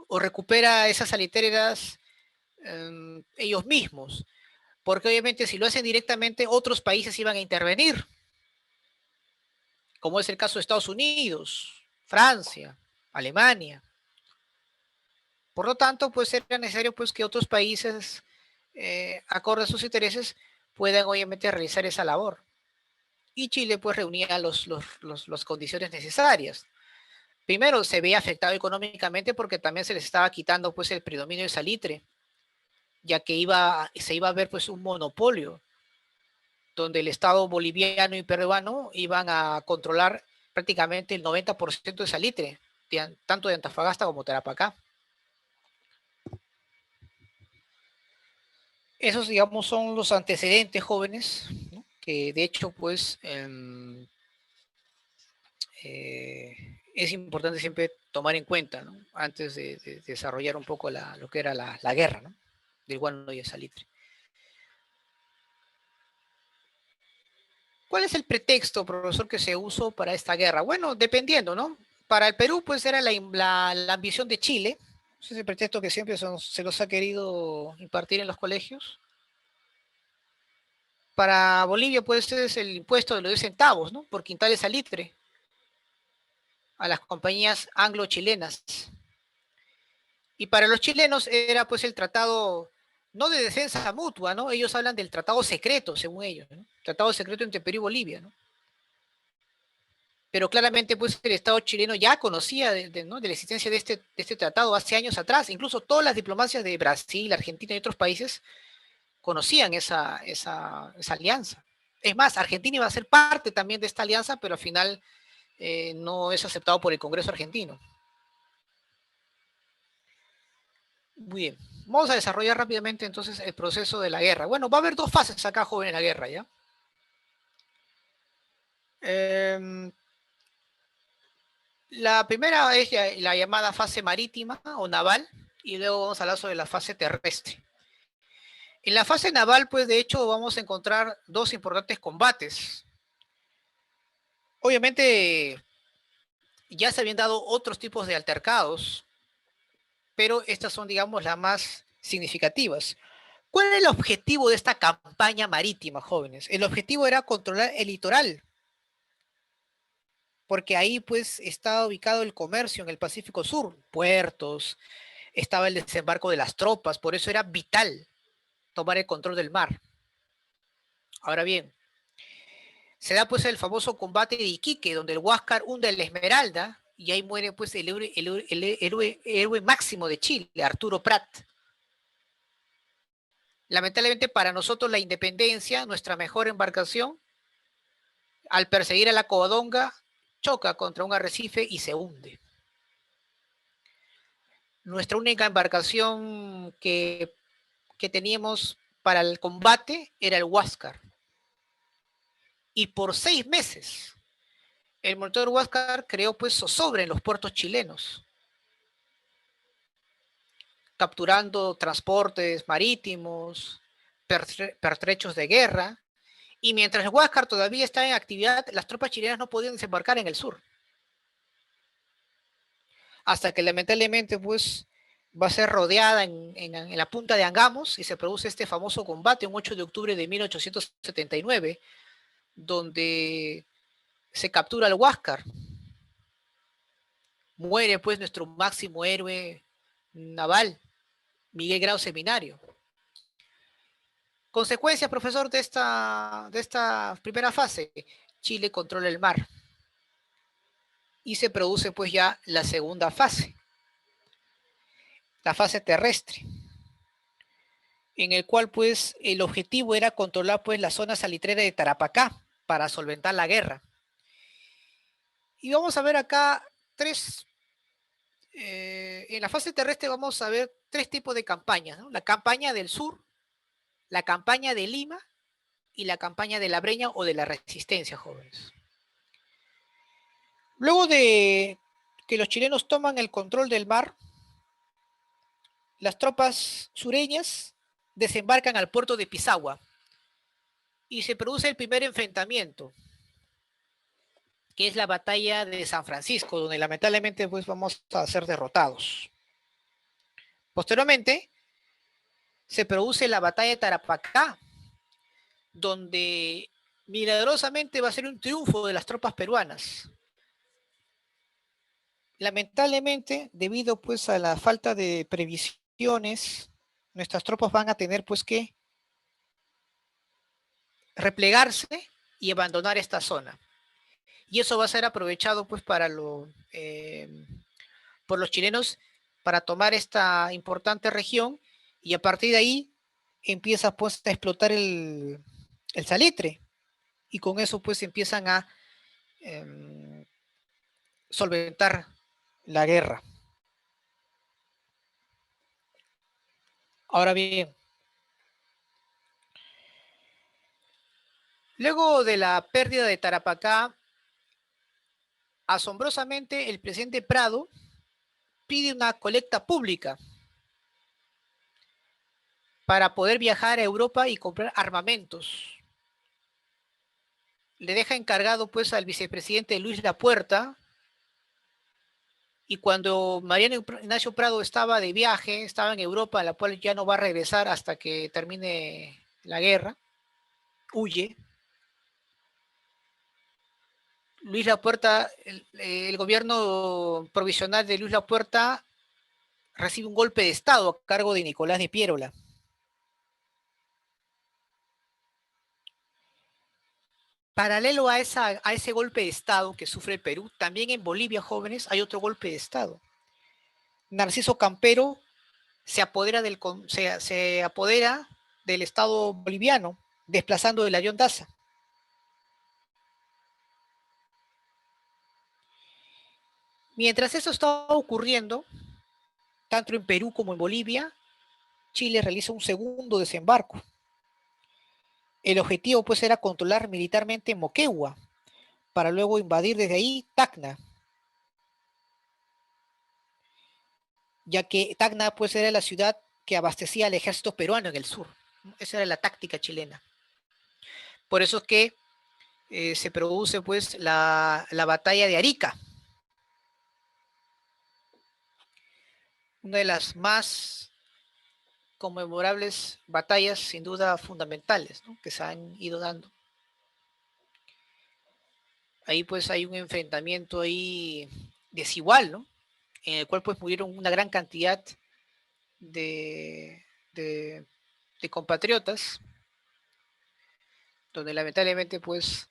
A: o recupera esas salitreras ellos mismos? Porque obviamente si lo hacen directamente, otros países iban a intervenir, como es el caso de Estados Unidos, Francia, Alemania. Por lo tanto, pues era necesario pues, que otros países, acorde a sus intereses, puedan obviamente realizar esa labor. Y Chile pues reunía las condiciones necesarias. Primero, se veía afectado económicamente porque también se les estaba quitando pues el predominio del salitre, ya que se iba a ver pues un monopolio donde el Estado boliviano y peruano iban a controlar prácticamente el 90% de salitre, tanto de Antofagasta como Tarapacá. Esos, digamos, son los antecedentes jóvenes, ¿no? Que de hecho, pues, es importante siempre tomar en cuenta, ¿no? Antes de desarrollar un poco lo que era la guerra, ¿no? Del guano y el salitre. ¿Cuál es el pretexto, profesor, que se usó para esta guerra? Bueno, dependiendo, ¿no? Para el Perú, pues era la ambición de Chile. Ese es el pretexto que siempre se los ha querido impartir en los colegios. Para Bolivia, pues es el impuesto de los 10 centavos, ¿no? Por quintal de salitre a las compañías anglo-chilenas. Y para los chilenos era pues el tratado, no de defensa mutua, ¿no? Ellos hablan del tratado secreto, según ellos, ¿no? Tratado secreto entre Perú y Bolivia, ¿no? Pero claramente pues el Estado chileno ya conocía ¿no? de la existencia de este tratado hace años atrás. Incluso todas las diplomacias de Brasil, Argentina y otros países conocían esa alianza. Es más, Argentina iba a ser parte también de esta alianza, pero al final no es aceptado por el Congreso argentino. Muy bien. Vamos a desarrollar rápidamente entonces el proceso de la guerra. Bueno, va a haber dos fases acá, joven, en la guerra, ¿ya? La primera es la llamada fase marítima o naval, y luego vamos a hablar sobre la fase terrestre. En la fase naval, pues de hecho vamos a encontrar dos importantes combates. Obviamente ya se habían dado otros tipos de altercados, pero estas son, digamos, las más significativas. ¿Cuál era el objetivo de esta campaña marítima, jóvenes? El objetivo era controlar el litoral, porque ahí pues estaba ubicado el comercio en el Pacífico Sur, puertos, estaba el desembarco de las tropas, por eso era vital tomar el control del mar. Ahora bien, se da pues el famoso combate de Iquique, donde el Huáscar hunde la Esmeralda y ahí muere pues el héroe máximo de Chile, Arturo Prat. Lamentablemente para nosotros la independencia, nuestra mejor embarcación, al perseguir a la Covadonga, choca contra un arrecife y se hunde. Nuestra única embarcación que teníamos para el combate era el Huáscar. Y por 6 meses el motor Huáscar creó pues zozobra en los puertos chilenos, capturando transportes marítimos, pertrechos de guerra, y mientras el Huáscar todavía estaba en actividad, las tropas chilenas no podían desembarcar en el sur. Hasta que lamentablemente pues va a ser rodeada en la punta de Angamos y se produce este famoso combate un 8 de octubre de 1879, donde se captura al Huáscar. Muere pues nuestro máximo héroe naval, Miguel Grau Seminario. Consecuencias, profesor, de esta primera fase. Chile controla el mar. Y se produce pues ya la segunda fase, la fase terrestre, en el cual pues el objetivo era controlar pues la zona salitrera de Tarapacá para solventar la guerra. Y vamos a ver acá en la fase terrestre vamos a ver 3 tipos de campañas, ¿no? La campaña del sur, la campaña de Lima y la campaña de la Breña o de la Resistencia, jóvenes. Luego de que los chilenos toman el control del mar, las tropas sureñas desembarcan al puerto de Pisagua y se produce el primer enfrentamiento, que es la batalla de San Francisco, donde lamentablemente pues vamos a ser derrotados. Posteriormente, se produce la batalla de Tarapacá, donde milagrosamente va a ser un triunfo de las tropas peruanas. Lamentablemente, debido pues a la falta de previsiones, nuestras tropas van a tener pues que replegarse y abandonar esta zona. Y eso va a ser aprovechado pues por los chilenos para tomar esta importante región y a partir de ahí empieza pues a explotar el salitre y con eso pues empiezan a solventar la guerra. Ahora bien, luego de la pérdida de Tarapacá, asombrosamente el presidente Prado pide una colecta pública para poder viajar a Europa y comprar armamentos. Le deja encargado pues al vicepresidente Luis Lapuerta y cuando Mariano Ignacio Prado estaba de viaje, estaba en Europa, a la cual ya no va a regresar hasta que termine la guerra, huye. Luis Lapuerta, el gobierno provisional de Luis Lapuerta recibe un golpe de Estado a cargo de Nicolás de Piérola. Paralelo a ese golpe de Estado que sufre el Perú, también en Bolivia, jóvenes, hay otro golpe de Estado. Narciso Campero se apodera del Estado boliviano, desplazando el avión Daza. Mientras eso estaba ocurriendo, tanto en Perú como en Bolivia, Chile realiza un segundo desembarco. El objetivo pues era controlar militarmente Moquegua, para luego invadir desde ahí Tacna. ya que Tacna pues era la ciudad que abastecía al ejército peruano en el sur. Esa era la táctica chilena. Por eso es que se produce pues la batalla de Arica, una de las más conmemorables batallas, sin duda fundamentales, ¿no?, que se han ido dando. Ahí pues hay un enfrentamiento ahí desigual, ¿no?, en el cual pues murieron una gran cantidad de, de, de compatriotas, donde lamentablemente pues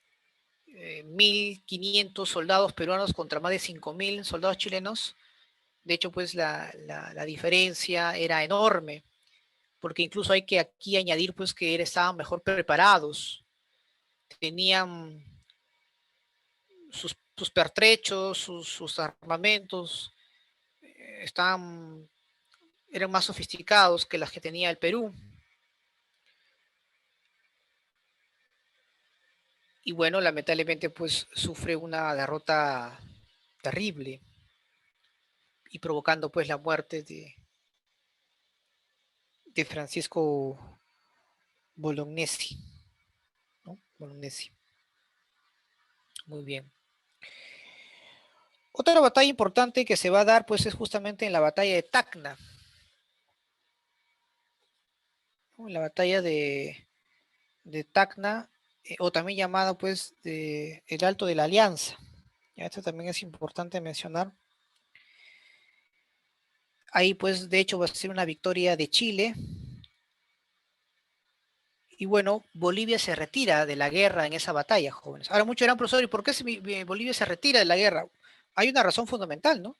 A: 1.500 soldados peruanos contra más de 5.000 soldados chilenos. De hecho pues la diferencia era enorme, porque incluso hay que aquí añadir pues que estaban mejor preparados, tenían sus pertrechos, sus armamentos, estaban, eran más sofisticados que las que tenía el Perú. Y bueno, lamentablemente pues sufre una derrota terrible y provocando pues la muerte de Francisco Bolognesi, ¿no? Bolognesi. Muy bien. Otra batalla importante que se va a dar pues es justamente en la batalla de Tacna, ¿no? En la batalla de Tacna, o también llamada pues de el Alto de la Alianza. Ya, esto también es importante mencionar. Ahí pues de hecho va a ser una victoria de Chile. Y bueno, Bolivia se retira de la guerra en esa batalla, jóvenes. Ahora muchos dirán, profesor, ¿y por qué Bolivia se retira de la guerra? Hay una razón fundamental, ¿no?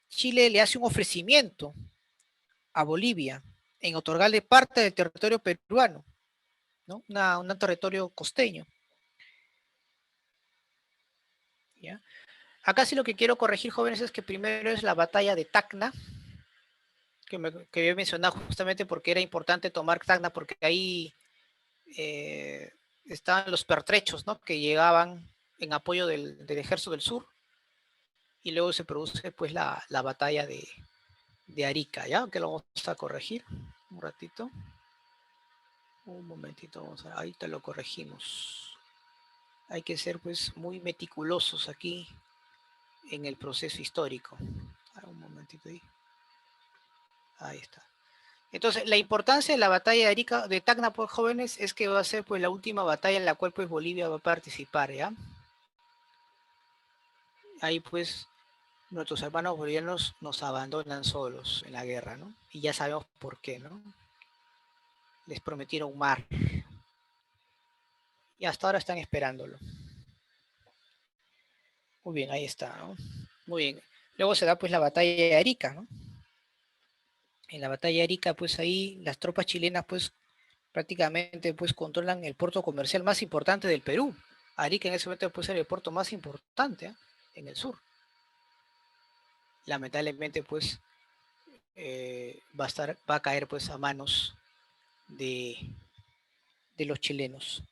A: Chile le hace un ofrecimiento a Bolivia en otorgarle parte del territorio peruano, ¿no? Un territorio costeño. ¿Ya? Acá sí lo que quiero corregir, jóvenes, es que primero es la batalla de Tacna, que yo he mencionado justamente porque era importante tomar Tacna, porque ahí estaban los pertrechos, ¿no?, que llegaban en apoyo del ejército del sur, y luego se produce pues la batalla de Arica, ¿ya? Que lo vamos a corregir un ratito. Un momentito, vamos a, ahí te lo corregimos. Hay que ser pues muy meticulosos aquí en el proceso histórico. Un momentito ahí. Ahí está. Entonces, la importancia de la batalla de Arica, de Tacna, pues, jóvenes, es que va a ser pues la última batalla en la cual pues Bolivia va a participar, ¿ya? Ahí pues nuestros hermanos bolivianos nos abandonan solos en la guerra, ¿no? Y ya sabemos por qué, ¿no? Les prometieron mar. Y hasta ahora están esperándolo. Muy bien, ahí está, ¿no? Muy bien. Luego se da pues la batalla de Arica, ¿no? En la batalla de Arica, pues ahí las tropas chilenas pues prácticamente pues controlan el puerto comercial más importante del Perú. Arica en ese momento puede ser el puerto más importante, ¿eh?, en el sur. Lamentablemente pues va a caer pues a manos de los chilenos.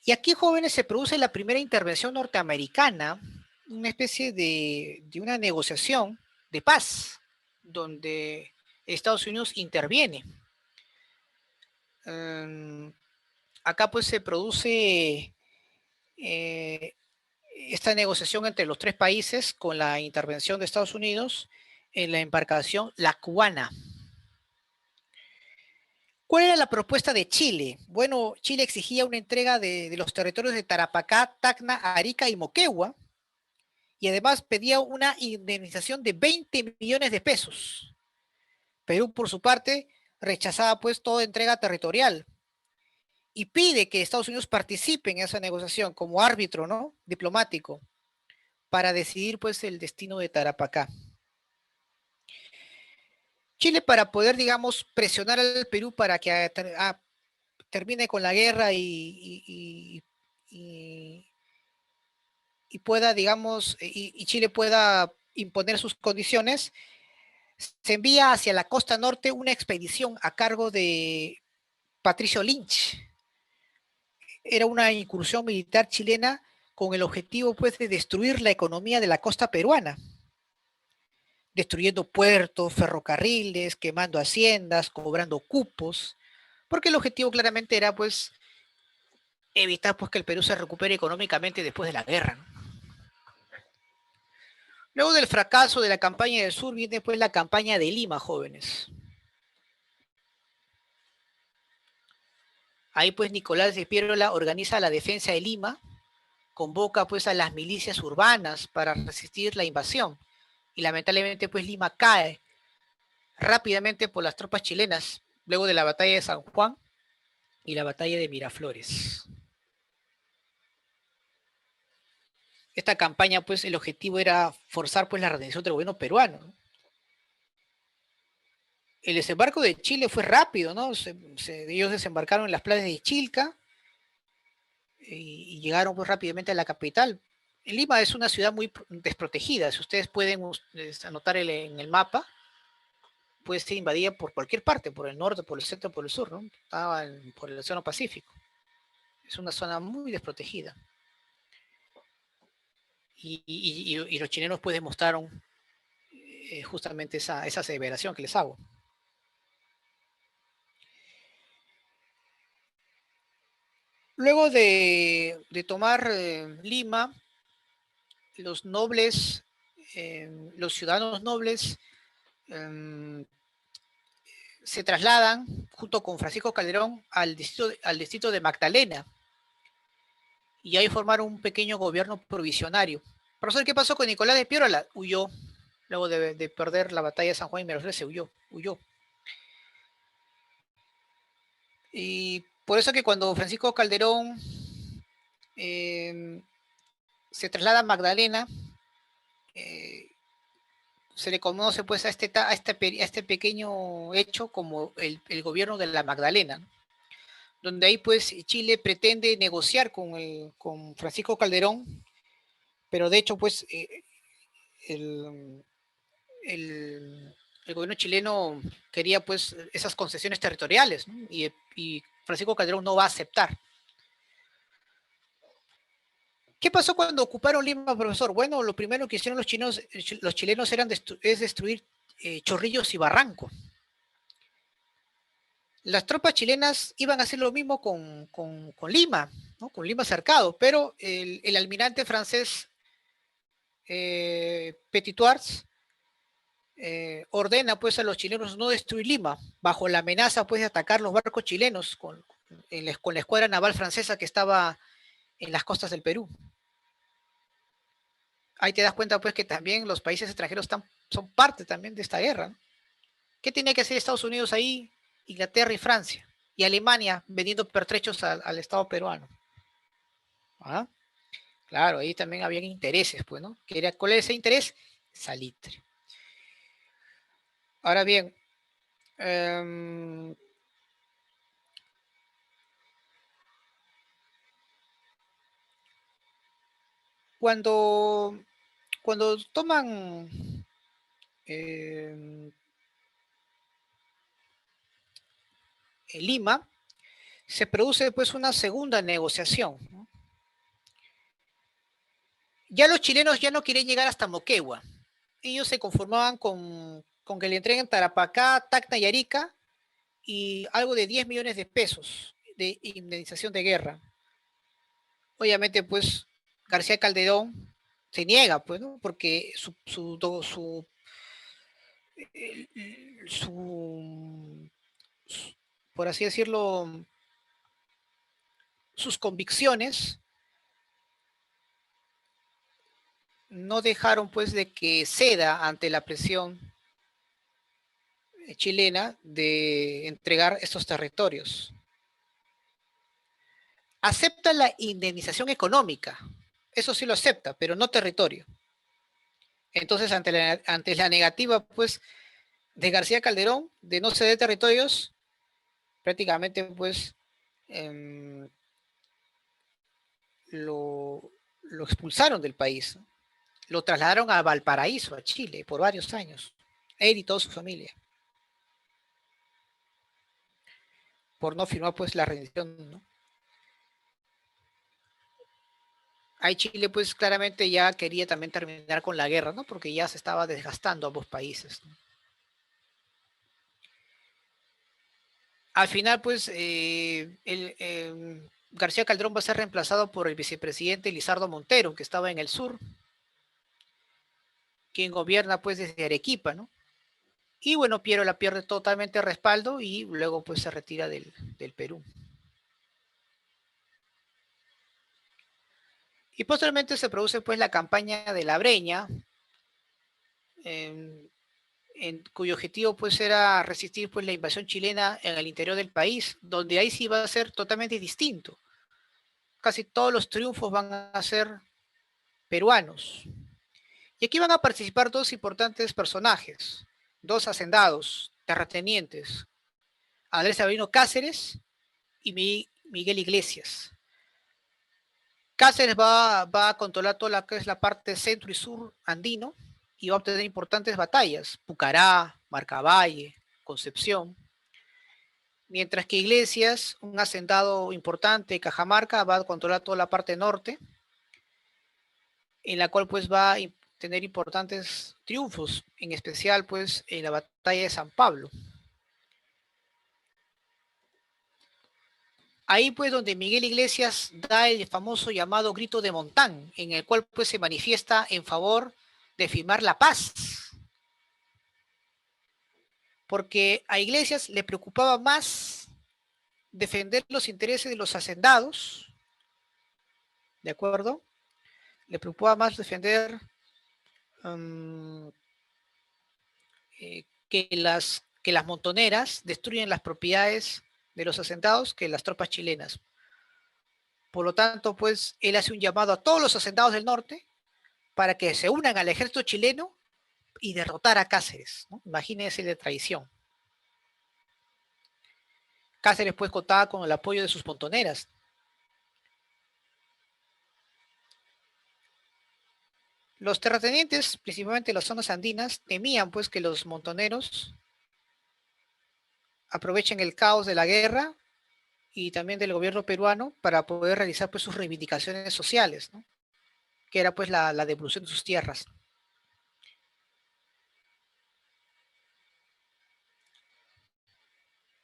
A: Y aquí, jóvenes, se produce la primera intervención norteamericana, una especie de una negociación de paz, donde Estados Unidos interviene. Acá pues se produce esta negociación entre los tres países con la intervención de Estados Unidos en la embarcación La Cubana. ¿Cuál era la propuesta de Chile? Bueno, Chile exigía una entrega de los territorios de Tarapacá, Tacna, Arica y Moquegua, y además pedía una indemnización de 20 millones de pesos. Perú, por su parte, rechazaba pues toda entrega territorial y pide que Estados Unidos participe en esa negociación como árbitro, ¿no?, diplomático, para decidir pues el destino de Tarapacá. Chile, para poder, digamos, presionar al Perú para que termine con la guerra y pueda, digamos, y Chile pueda imponer sus condiciones, se envía hacia la costa norte una expedición a cargo de Patricio Lynch. Era una incursión militar chilena con el objetivo pues de destruir la economía de la costa peruana. destruyendo puertos, ferrocarriles, quemando haciendas, cobrando cupos, porque el objetivo claramente era pues evitar pues que el Perú se recupere económicamente después de la guerra, ¿no? Luego del fracaso de la campaña del sur viene pues la campaña de Lima, jóvenes. Ahí pues Nicolás de Piérola organiza la defensa de Lima, convoca pues a las milicias urbanas para resistir la invasión y lamentablemente pues Lima cae rápidamente por las tropas chilenas luego de la batalla de San Juan y la batalla de Miraflores. Esta campaña pues el objetivo era forzar pues la rendición del gobierno peruano, ¿no? El desembarco de Chile fue rápido, ¿no? Ellos desembarcaron en las playas de Chilca y llegaron pues rápidamente a la capital. Lima es una ciudad muy desprotegida. Si ustedes pueden anotar en el mapa, puede ser invadida por cualquier parte, por el norte, por el centro, por el sur, ¿no? Estaba por el Océano Pacífico. Es una zona muy desprotegida. Y los chilenos pues demostraron justamente esa aseveración que les hago. Luego de tomar Lima, los nobles, los ciudadanos nobles se trasladan junto con Francisco Calderón al distrito de Magdalena y ahí formaron un pequeño gobierno provisionario. Profesor, ¿qué pasó con Nicolás de Piérola? Huyó. Luego de perder la batalla de San Juan y Miraflores se huyó. Y por eso que cuando Francisco Calderón se traslada a Magdalena, se le conoce pues a este pequeño hecho como el gobierno de la Magdalena, ¿no? Donde ahí pues Chile pretende negociar con Francisco Calderón, pero de hecho pues el, el gobierno chileno quería pues esas concesiones territoriales, ¿no? Y Francisco Calderón no va a aceptar. ¿Qué pasó cuando ocuparon Lima, profesor? Bueno, lo primero que hicieron los chilenos es destruir Chorrillos y Barranco. Las tropas chilenas iban a hacer lo mismo con Lima, ¿no? Con Lima cercado, pero el almirante francés Petitoars ordena pues a los chilenos no destruir Lima, bajo la amenaza pues de atacar los barcos chilenos con la escuadra naval francesa que estaba en las costas del Perú. Ahí te das cuenta pues que también los países extranjeros son parte también de esta guerra, ¿no? ¿Qué tiene que hacer Estados Unidos ahí? Inglaterra y Francia. Y Alemania vendiendo pertrechos al Estado peruano. ¿Ah? Claro, ahí también habían intereses, pues, ¿no? ¿Cuál es ese interés? Salitre. Ahora bien, cuando, cuando toman Lima, se produce pues una segunda negociación, ¿no? Ya los chilenos ya no quieren llegar hasta Moquegua. Ellos se conformaban con que le entreguen Tarapacá, Tacna y Arica y algo de 10 millones de pesos de indemnización de guerra. Obviamente, pues, García Calderón se niega, pues, ¿no? Porque su, por así decirlo, sus convicciones no dejaron, pues, de que ceda ante la presión chilena de entregar estos territorios. Acepta la indemnización económica, eso sí lo acepta, pero no territorio. Entonces, ante la negativa, pues, de García Calderón de no ceder territorios, prácticamente, pues, eh, lo expulsaron del país, ¿no? Lo trasladaron a Valparaíso, a Chile, por varios años, él y toda su familia, por no firmar, pues, la rendición, ¿no? Ahí Chile pues claramente ya quería también terminar con la guerra, ¿no? Porque ya se estaba desgastando ambos países, ¿no? Al final pues García Calderón va a ser reemplazado por el vicepresidente Lizardo Montero, que estaba en el sur, quien gobierna pues desde Arequipa, ¿no? Y bueno, Piero la pierde totalmente respaldo y luego pues se retira del Perú. Y posteriormente se produce pues la campaña de la Breña, cuyo objetivo pues era resistir pues la invasión chilena en el interior del país, donde ahí sí va a ser totalmente distinto. Casi todos los triunfos van a ser peruanos. Y aquí van a participar dos importantes personajes, dos hacendados, terratenientes, Andrés Sabino Cáceres y Miguel Iglesias. Cáceres va a controlar toda la que es la parte centro y sur andino y va a obtener importantes batallas, Pucará, Marcavalle, Concepción, mientras que Iglesias, un hacendado importante, Cajamarca, va a controlar toda la parte norte, en la cual pues va a tener importantes triunfos, en especial pues en la batalla de San Pablo. Ahí pues donde Miguel Iglesias da el famoso llamado grito de Montán, en el cual pues se manifiesta en favor de firmar la paz. Porque a Iglesias le preocupaba más defender los intereses de los hacendados, ¿de acuerdo? Le preocupaba más defender que las montoneras destruyen las propiedades de los asentados que las tropas chilenas. Por lo tanto, pues, él hace un llamado a todos los asentados del norte para que se unan al ejército chileno y derrotar a Cáceres, ¿no? Imagínense la traición. Cáceres, pues, contaba con el apoyo de sus montoneras. Los terratenientes, principalmente las zonas andinas, temían, pues, que los montoneros aprovechen el caos de la guerra y también del gobierno peruano para poder realizar pues sus reivindicaciones sociales, ¿no? Que era pues la devolución de sus tierras.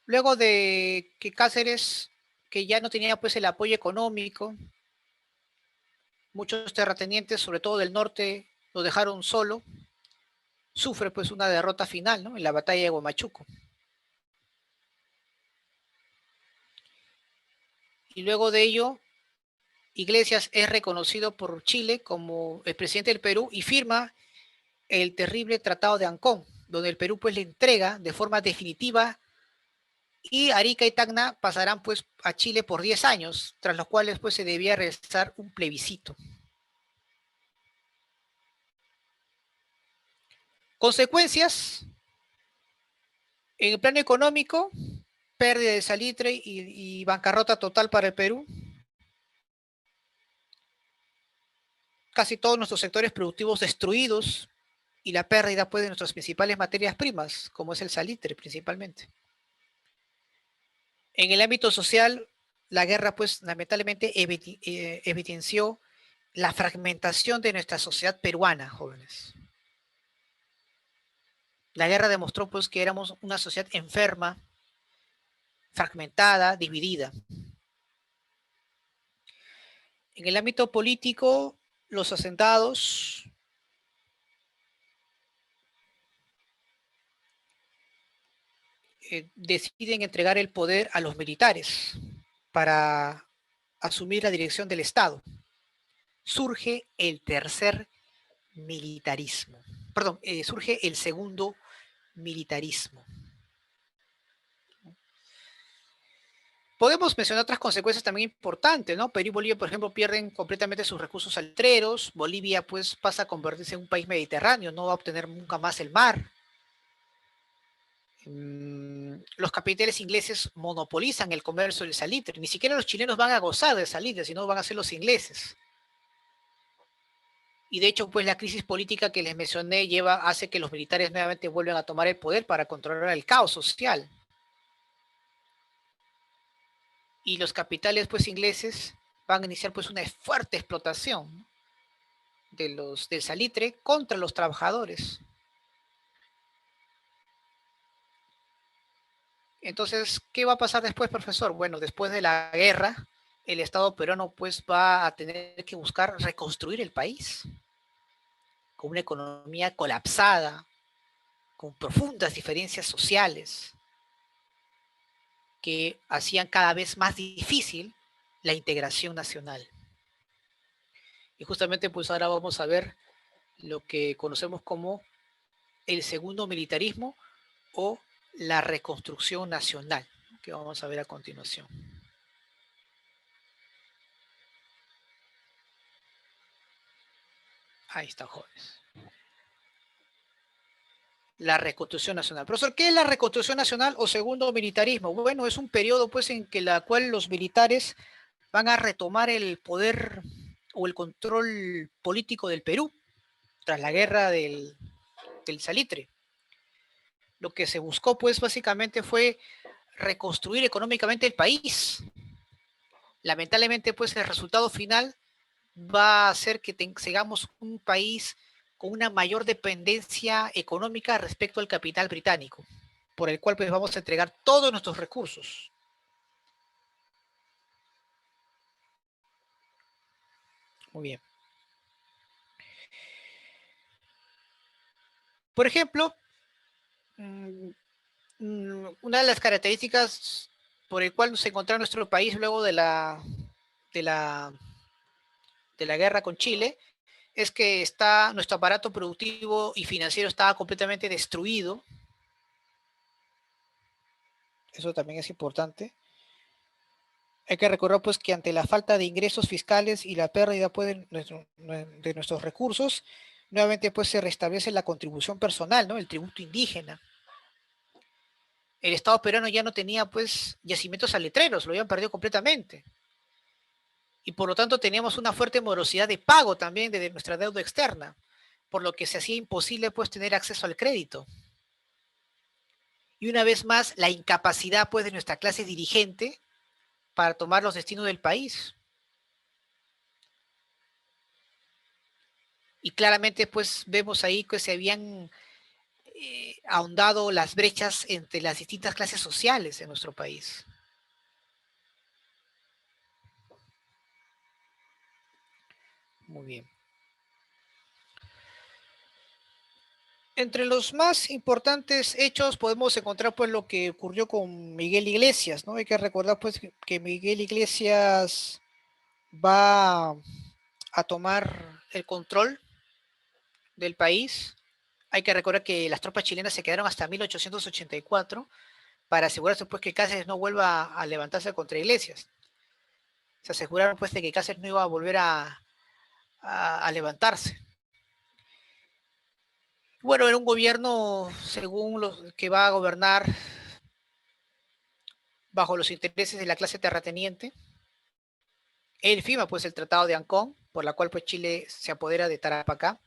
A: Luego de que Cáceres, que ya no tenía pues el apoyo económico, muchos terratenientes, sobre todo del norte, lo dejaron solo, sufre pues una derrota final, ¿no? En la batalla de Huamachuco. Y luego de ello, Iglesias es reconocido por Chile como el presidente del Perú y firma el terrible Tratado de Ancón, donde el Perú pues le entrega de forma definitiva y Arica y Tacna pasarán pues a Chile por 10 años, tras los cuales pues se debía realizar un plebiscito. Consecuencias, en el plano económico, pérdida de salitre y bancarrota total para el Perú. Casi todos nuestros sectores productivos destruidos y la pérdida pues de nuestras principales materias primas, como es el salitre principalmente. En el ámbito social, la guerra pues lamentablemente evidenció la fragmentación de nuestra sociedad peruana, jóvenes. La guerra demostró pues que éramos una sociedad enferma, fragmentada, dividida. En el ámbito político, los asentados deciden entregar el poder a los militares para asumir la dirección del Estado. Surge el tercer militarismo. Perdón, surge el segundo militarismo. Podemos mencionar otras consecuencias también importantes, ¿no? Perú y Bolivia, por ejemplo, pierden completamente sus recursos salitreros. Bolivia, pues, pasa a convertirse en un país mediterráneo, no va a obtener nunca más el mar. Los capitales ingleses monopolizan el comercio del salitre. Ni siquiera los chilenos van a gozar del salitre, sino van a ser los ingleses. Y de hecho, pues la crisis política que les mencioné hace que los militares nuevamente vuelvan a tomar el poder para controlar el caos social. Y los capitales pues ingleses van a iniciar pues una fuerte explotación, ¿no?, del salitre contra los trabajadores. Entonces, ¿qué va a pasar después, profesor? Bueno, después de la guerra, el Estado peruano pues va a tener que buscar reconstruir el país con una economía colapsada, con profundas diferencias sociales que hacían cada vez más difícil la integración nacional. Y justamente pues ahora vamos a ver lo que conocemos como el segundo militarismo o la reconstrucción nacional, que vamos a ver a continuación. Ahí está, jóvenes. La reconstrucción nacional. Profesor, ¿qué es la reconstrucción nacional o segundo militarismo? Bueno, es un periodo pues en que la cual los militares van a retomar el poder o el control político del Perú tras la guerra del salitre. Lo que se buscó pues básicamente fue reconstruir económicamente el país. Lamentablemente pues el resultado final va a hacer que sigamos un país con una mayor dependencia económica respecto al capital británico, por el cual pues vamos a entregar todos nuestros recursos. Muy bien. Por ejemplo, una de las características por el cual se encontraba nuestro país luego de la, de la guerra con Chile es que nuestro aparato productivo y financiero estaba completamente destruido. Eso también es importante. Hay que recordar pues que ante la falta de ingresos fiscales y la pérdida pues, de nuestros recursos, nuevamente pues se restablece la contribución personal, ¿no?, el tributo indígena. El Estado peruano ya no tenía pues yacimientos salitreros, lo habían perdido completamente. Y por lo tanto teníamos una fuerte morosidad de pago también de nuestra deuda externa, por lo que se hacía imposible pues tener acceso al crédito. Y una vez más, la incapacidad pues de nuestra clase dirigente para tomar los destinos del país. Y claramente pues vemos ahí que se habían ahondado las brechas entre las distintas clases sociales en nuestro país. Muy bien. Entre los más importantes hechos podemos encontrar pues lo que ocurrió con Miguel Iglesias, ¿no? Hay que recordar pues que Miguel Iglesias va a tomar el control del país. Hay que recordar que las tropas chilenas se quedaron hasta 1884 para asegurarse pues que Cáceres no vuelva a levantarse contra Iglesias. Se aseguraron pues de que Cáceres no iba a volver a levantarse. Bueno, era un gobierno, según los que va a gobernar bajo los intereses de la clase terrateniente. Él firma pues el Tratado de Ancón, por la cual pues Chile se apodera de Tarapacá.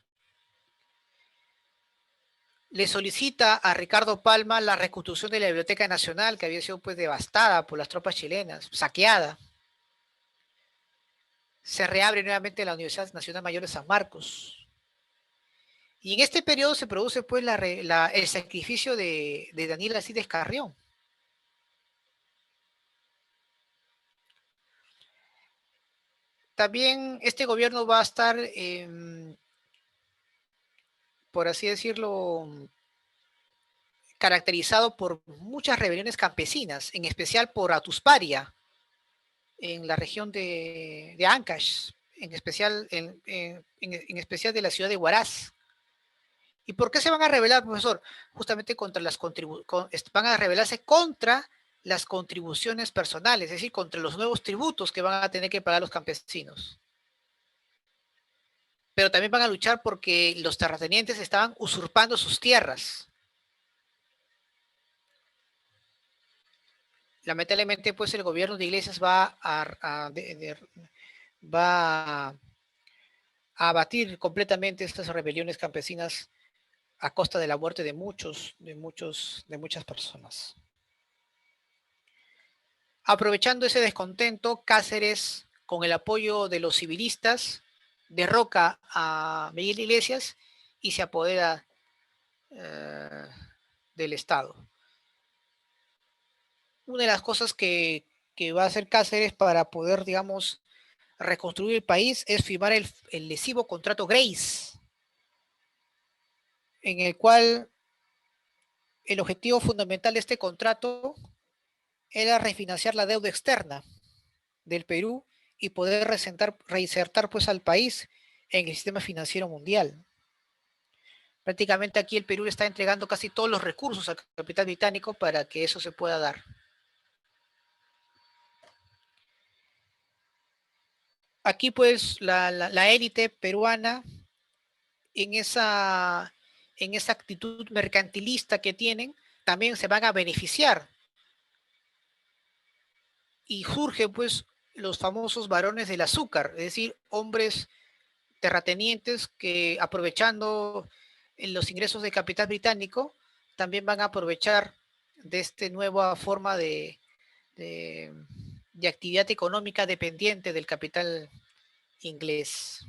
A: Le solicita a Ricardo Palma la reconstrucción de la Biblioteca Nacional, que había sido pues devastada por las tropas chilenas, saqueada. Se reabre nuevamente la Universidad Nacional Mayor de San Marcos. Y en este periodo se produce pues el sacrificio de Daniel Alcides Carrión. También este gobierno va a estar, por así decirlo, caracterizado por muchas rebeliones campesinas, en especial por Atusparia, en la región de Ancash, en especial, en especial de la ciudad de Huaraz. ¿Y por qué se van a rebelar, profesor? Justamente contra van a rebelarse contra las contribuciones personales, es decir, contra los nuevos tributos que van a tener que pagar los campesinos. Pero también van a luchar porque los terratenientes estaban usurpando sus tierras. Lamentablemente, pues el gobierno de Iglesias va a abatir completamente estas rebeliones campesinas a costa de la muerte de muchas personas. Aprovechando ese descontento, Cáceres con el apoyo de los civilistas, derroca a Miguel Iglesias y se apodera del Estado. Una de las cosas que va a hacer Cáceres para poder, digamos, reconstruir el país es firmar el lesivo contrato Grace, en el cual el objetivo fundamental de este contrato era refinanciar la deuda externa del Perú y poder reinsertar pues al país en el sistema financiero mundial. Prácticamente aquí el Perú le está entregando casi todos los recursos al capital británico para que eso se pueda dar. Aquí pues la élite peruana en esa actitud mercantilista que tienen también se van a beneficiar y surgen pues los famosos varones del azúcar, es decir, hombres terratenientes que aprovechando los ingresos de capital británico también van a aprovechar de esta nueva forma de, de actividad económica dependiente del capital inglés.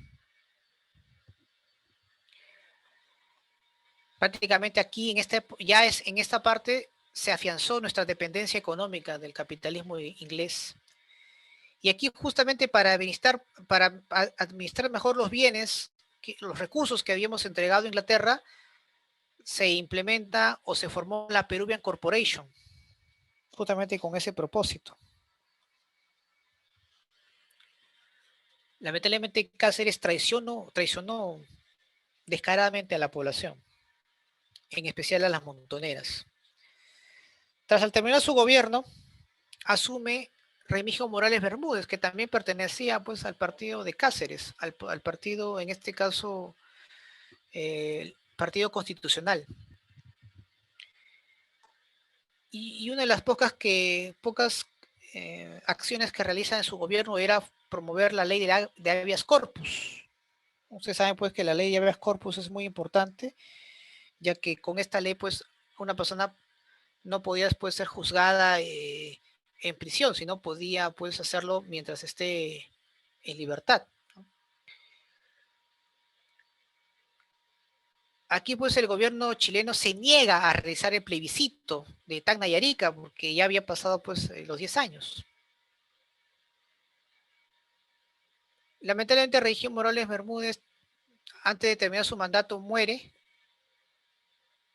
A: Prácticamente aquí en esta parte se afianzó nuestra dependencia económica del capitalismo inglés. Y aquí justamente para administrar mejor los bienes, los recursos que habíamos entregado a Inglaterra, se implementa o se formó la Peruvian Corporation, justamente con ese propósito. Lamentablemente Cáceres traicionó descaradamente a la población, en especial a las montoneras. Tras al terminar su gobierno, asume Remigio Morales Bermúdez, que también pertenecía pues al partido de Cáceres, al partido, en este caso, el Partido Constitucional. Y una de las pocas acciones que realiza en su gobierno era promover la ley de habeas corpus. Ustedes saben pues que la ley de habeas corpus es muy importante, ya que con esta ley pues una persona no podía después ser juzgada en prisión, sino podía pues hacerlo mientras esté en libertad. Aquí pues el gobierno chileno se niega a realizar el plebiscito de Tacna y Arica porque ya había pasado pues los 10 años. Lamentablemente Remigio Morales Bermúdez, antes de terminar su mandato, muere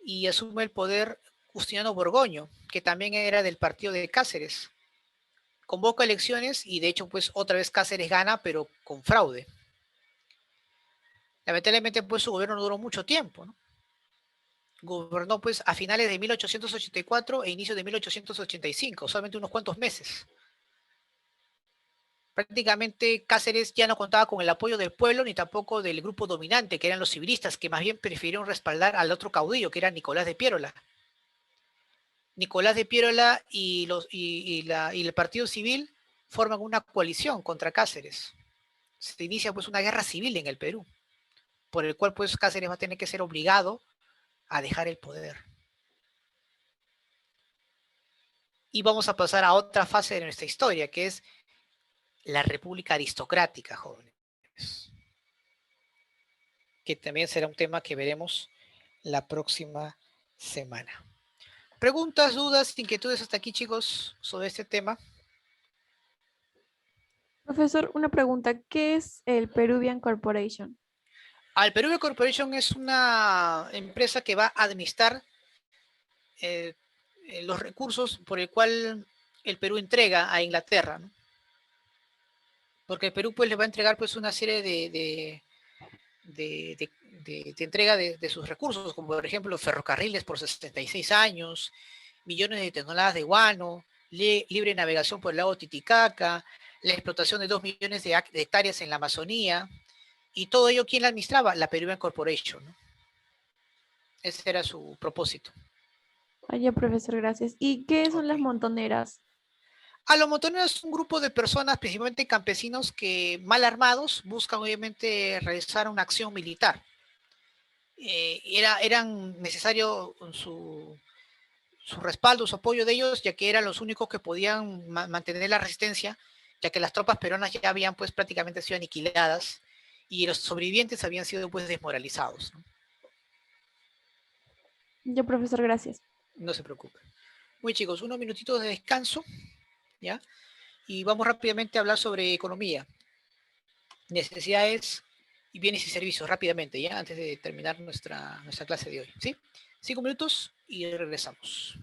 A: y asume el poder Justiniano Borgoño, que también era del partido de Cáceres. Convoca elecciones y de hecho pues otra vez Cáceres gana, pero con fraude. Lamentablemente pues su gobierno no duró mucho tiempo, ¿no? Gobernó pues a finales de 1884 e inicio de 1885, solamente unos cuantos meses. Prácticamente Cáceres ya no contaba con el apoyo del pueblo ni tampoco del grupo dominante, que eran los civilistas, que más bien prefirieron respaldar al otro caudillo, que era Nicolás de Piérola. Nicolás de Piérola y el Partido Civil forman una coalición contra Cáceres. Se inicia pues una guerra civil en el Perú, por el cual pues Cáceres va a tener que ser obligado a dejar el poder. Y vamos a pasar a otra fase de nuestra historia, que es la República Aristocrática, jóvenes. Que también será un tema que veremos la próxima semana. ¿Preguntas, dudas, inquietudes hasta aquí, chicos, sobre este tema?
C: Profesor, una pregunta. ¿Qué es el Peruvian Corporation?
A: El Peruvian Corporation es una empresa que va a administrar los recursos por el cual el Perú entrega a Inglaterra, ¿no? Porque el Perú pues le va a entregar pues una serie de entrega de sus recursos, como por ejemplo ferrocarriles por 66 años, millones de toneladas de guano, libre navegación por el lago Titicaca, la explotación de 2 millones de hectáreas en la Amazonía, y todo ello, ¿quién la administraba? La Peruvian Corporation, ¿no? Ese era su propósito.
C: Ya, profesor, gracias. ¿Y qué son las
A: Okay.
C: montoneras?
A: A los montoneros es un grupo de personas, principalmente campesinos, que mal armados buscan obviamente realizar una acción militar. Eran necesario su respaldo, su apoyo de ellos, ya que eran los únicos que podían mantener la resistencia, ya que las tropas peruanas ya habían pues prácticamente sido aniquiladas y los sobrevivientes habían sido pues desmoralizados, ¿no?
C: Yo, profesor, gracias.
A: No se preocupen. Muy chicos, unos minutitos de descanso, ¿ya? Y vamos rápidamente a hablar sobre economía, necesidades y bienes y servicios, rápidamente, ¿ya? Antes de terminar nuestra clase de hoy, ¿sí? 5 minutos y regresamos.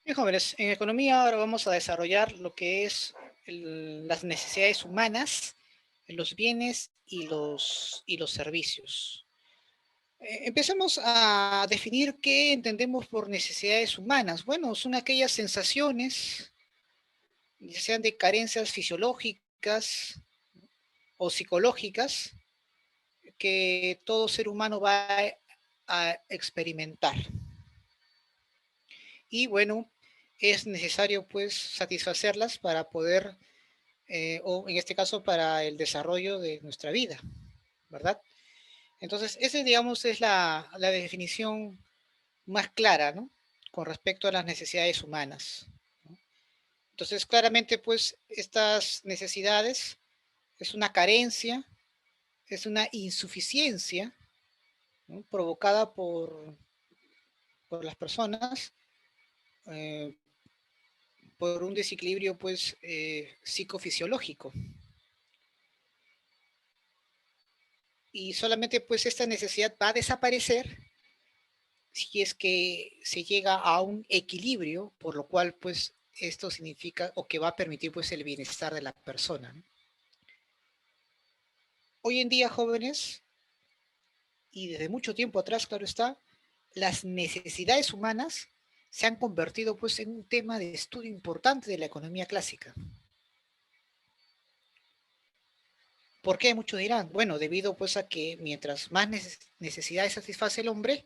A: Bien, jóvenes, en economía ahora vamos a desarrollar lo que es las necesidades humanas, los bienes y los servicios. Empecemos a definir qué entendemos por necesidades humanas. Bueno, son aquellas sensaciones, ya sean de carencias fisiológicas o psicológicas, que todo ser humano va a experimentar. Y bueno, es necesario pues satisfacerlas para poder, o en este caso para el desarrollo de nuestra vida, ¿verdad? Entonces, esa digamos es la definición más clara, ¿no? Con respecto a las necesidades humanas, ¿no? Entonces, claramente pues estas necesidades es una carencia, es una insuficiencia, ¿no? Provocada por las personas, eh, por un desequilibrio pues psicofisiológico. Y solamente pues esta necesidad va a desaparecer si es que se llega a un equilibrio, por lo cual pues esto significa o que va a permitir pues el bienestar de la persona, ¿no? Hoy en día, jóvenes, y desde mucho tiempo atrás, claro está, las necesidades humanas se han convertido pues en un tema de estudio importante de la economía clásica. ¿Por qué? Muchos dirán, bueno, debido pues a que mientras más necesidades satisface el hombre,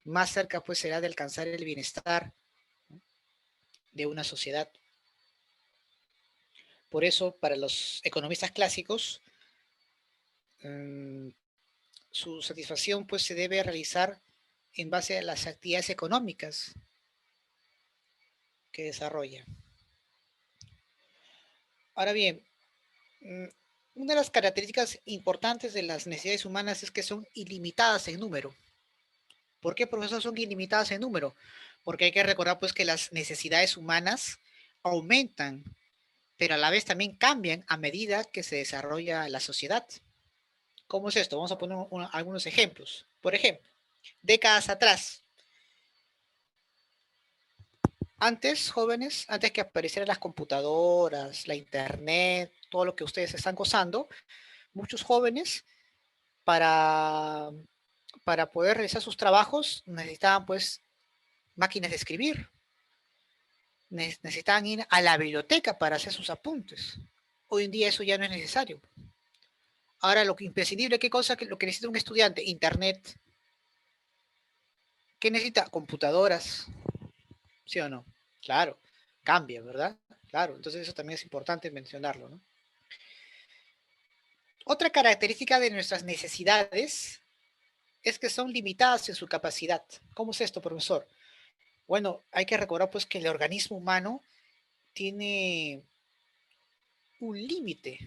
A: más cerca pues será de alcanzar el bienestar de una sociedad. Por eso, para los economistas clásicos, mmm, su satisfacción pues se debe realizar en base a las actividades económicas que desarrolla. Ahora bien, una de las características importantes de las necesidades humanas es que son ilimitadas en número. ¿Por qué, profesor, son ilimitadas en número? Porque hay que recordar pues que las necesidades humanas aumentan, pero a la vez también cambian a medida que se desarrolla la sociedad. ¿Cómo es esto? Vamos a poner algunos ejemplos. Por ejemplo, décadas atrás, antes, jóvenes, antes que aparecieran las computadoras, la internet, todo lo que ustedes están gozando, muchos jóvenes para, para poder realizar sus trabajos necesitaban pues máquinas de escribir, necesitaban ir a la biblioteca para hacer sus apuntes. Hoy en día eso ya no es necesario. Ahora lo que imprescindible, ¿qué cosa? Lo que necesita un estudiante, internet. ¿Qué necesita? Computadoras, ¿sí o no? Claro, cambia, ¿verdad? Claro, entonces eso también es importante mencionarlo, ¿no? Otra característica de nuestras necesidades es que son limitadas en su capacidad. ¿Cómo es esto, profesor? Bueno, hay que recordar pues que el organismo humano tiene un límite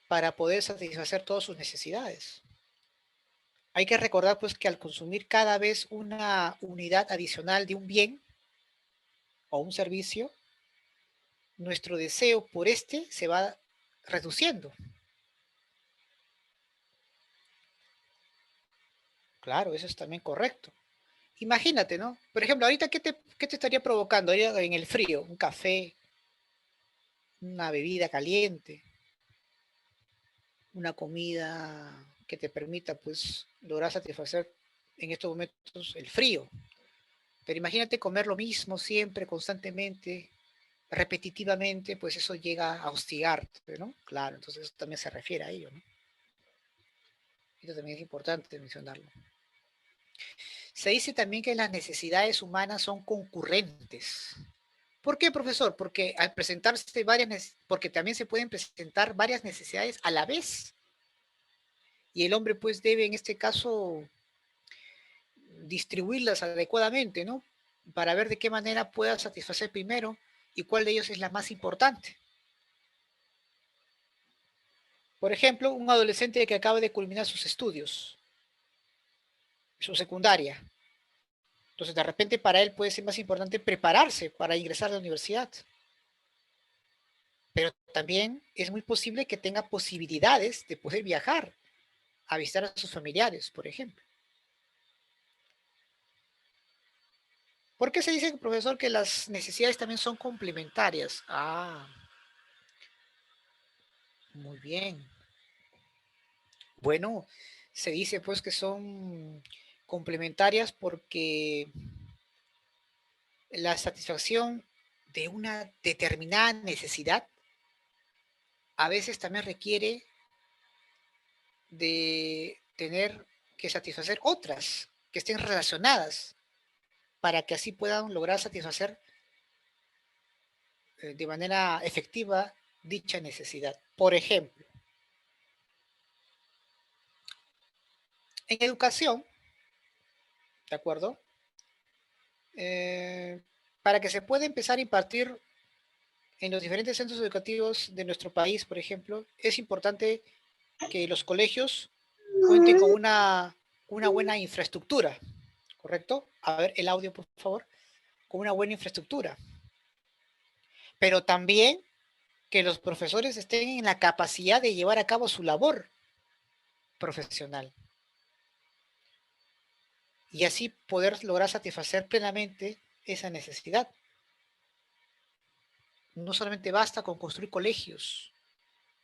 A: para poder satisfacer todas sus necesidades. Hay que recordar pues que al consumir cada vez una unidad adicional de un bien o un servicio, nuestro deseo por este se va reduciendo. Claro, eso es también correcto. Imagínate, ¿no? Por ejemplo, ahorita, qué te estaría provocando en el frío? Un café, una bebida caliente, una comida que te permita, pues, lograr satisfacer en estos momentos el frío. Pero imagínate comer lo mismo siempre, constantemente, repetitivamente, pues eso llega a hostigarte, ¿no? Claro, entonces eso también se refiere a ello, ¿no? Esto también es importante mencionarlo. Se dice también que las necesidades humanas son concurrentes. ¿Por qué, profesor? Porque al presentarse porque también se pueden presentar varias necesidades a la vez. y el hombre pues debe en este caso distribuirlas adecuadamente, ¿no? Para ver de qué manera pueda satisfacer primero y cuál de ellos es la más importante. Por ejemplo, un adolescente que acaba de culminar sus estudios, su secundaria. Entonces, de repente para él puede ser más importante prepararse para ingresar a la universidad. Pero también es muy posible que tenga posibilidades de poder viajar a visitar a sus familiares, por ejemplo. ¿Por qué se dice, profesor, que las necesidades también son complementarias? Ah, muy bien. Bueno, se dice pues que son complementarias porque la satisfacción de una determinada necesidad a veces también requiere de tener que satisfacer otras que estén relacionadas para que así puedan lograr satisfacer de manera efectiva dicha necesidad. Por ejemplo, en educación, ¿de acuerdo? Eh, para que se pueda empezar a impartir en los diferentes centros educativos de nuestro país, por ejemplo, es importante que los colegios cuenten con una buena infraestructura, ¿correcto? A ver, el audio, por favor, con una buena infraestructura. Pero también que los profesores estén en la capacidad de llevar a cabo su labor profesional y así poder lograr satisfacer plenamente esa necesidad. No solamente basta con construir colegios,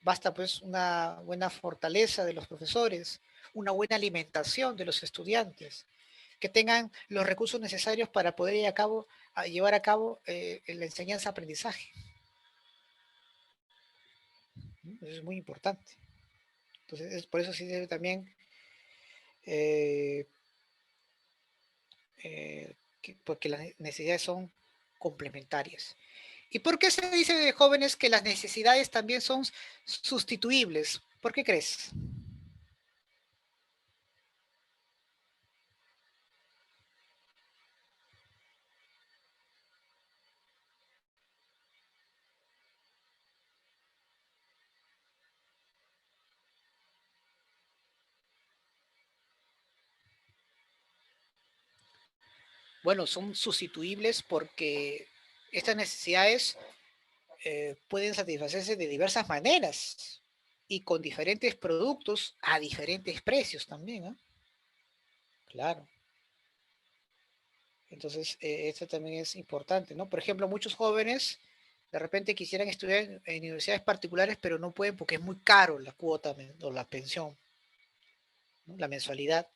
A: basta pues una buena fortaleza de los profesores, una buena alimentación de los estudiantes, que tengan los recursos necesarios para poder llevar a cabo la enseñanza-aprendizaje. Eso es muy importante. Entonces, por eso sí debe también eh, porque las necesidades son complementarias. ¿Y por qué se dice de jóvenes que las necesidades también son sustituibles? ¿Por qué crees? Bueno, son sustituibles porque estas necesidades pueden satisfacerse de diversas maneras y con diferentes productos a diferentes precios también, ¿no? Claro. Entonces, esto también es importante, ¿no? Por ejemplo, muchos jóvenes de repente quisieran estudiar en universidades particulares, pero no pueden porque es muy caro la cuota o la pensión, ¿no? La mensualidad.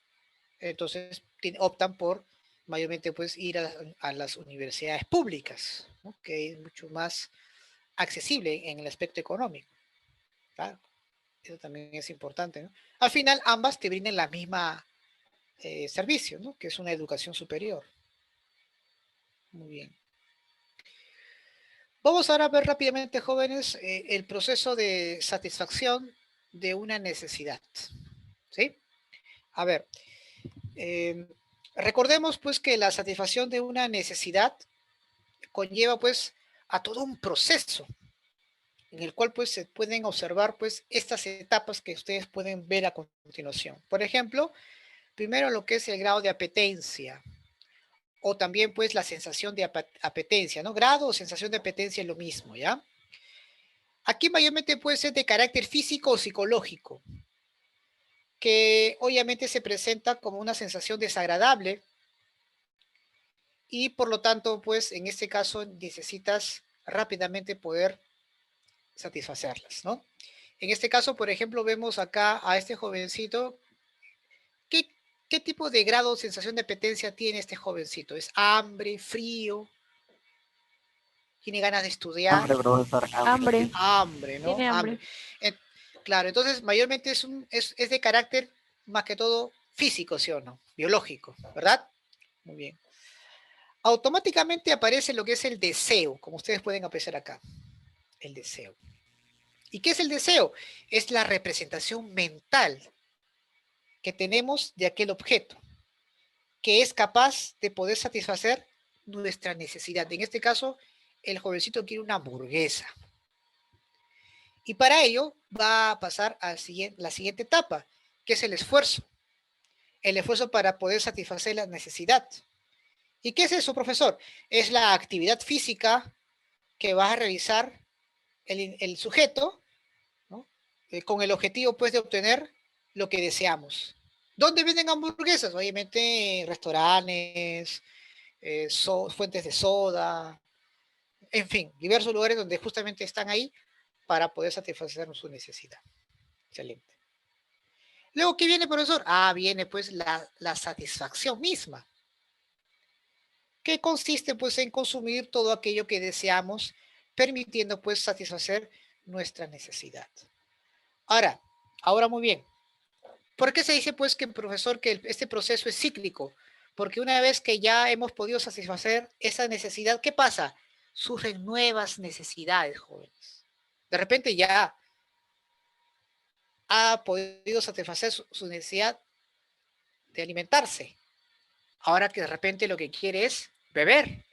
A: Entonces, optan por mayormente pues ir a las universidades públicas, ¿no? Que es mucho más accesible en el aspecto económico. Claro, eso también es importante, ¿no? Al final, ambas te brindan la misma servicio, ¿no? Que es una educación superior. Muy bien. Vamos ahora a ver rápidamente, jóvenes, el proceso de satisfacción de una necesidad. ¿Sí? A ver, eh, recordemos pues que la satisfacción de una necesidad conlleva pues a todo un proceso en el cual pues se pueden observar pues estas etapas que ustedes pueden ver a continuación. Por ejemplo, primero lo que es el grado de apetencia o también pues la sensación de apetencia, ¿no? Grado o sensación de apetencia es lo mismo, ¿ya? Aquí mayormente puede ser de carácter físico o psicológico, que obviamente se presenta como una sensación desagradable y por lo tanto, pues en este caso necesitas rápidamente poder satisfacerlas, ¿no? En este caso, por ejemplo, vemos acá a este jovencito. ¿Qué, qué tipo de grado o sensación de apetencia tiene este jovencito? ¿Es hambre, frío? ¿Tiene ganas de estudiar?
D: Hambre, profesor, hambre.
C: Hambre.
A: Hambre, ¿no?
C: Tiene
A: Hambre.
C: hambre.
A: Claro, entonces mayormente es de carácter más que todo físico, ¿sí o no? Biológico, ¿verdad? Muy bien. Automáticamente aparece lo que es el deseo, como ustedes pueden apreciar acá. El deseo. ¿Y qué es el deseo? Es la representación mental que tenemos de aquel objeto, que es capaz de poder satisfacer nuestra necesidad. En este caso, el jovencito quiere una hamburguesa. Y para ello va a pasar a la siguiente etapa, que es el esfuerzo. El esfuerzo para poder satisfacer la necesidad. ¿Y qué es eso, profesor? Es la actividad física que va a realizar el sujeto, ¿no? Con el objetivo, pues, de obtener lo que deseamos. ¿Dónde venden hamburguesas? Obviamente, en restaurantes, fuentes de soda, en fin, diversos lugares donde justamente están ahí para poder satisfacer su necesidad. Excelente. Luego, ¿qué viene, profesor? Viene pues la satisfacción misma, que consiste pues en consumir todo aquello que deseamos, permitiendo pues satisfacer nuestra necesidad. Ahora muy bien. ¿Por qué se dice pues que, profesor, que este proceso es cíclico? Porque una vez que ya hemos podido satisfacer esa necesidad, ¿qué pasa? Surgen nuevas necesidades, jóvenes. De repente ya ha podido satisfacer su necesidad de alimentarse. Ahora que de repente lo que quiere es beber.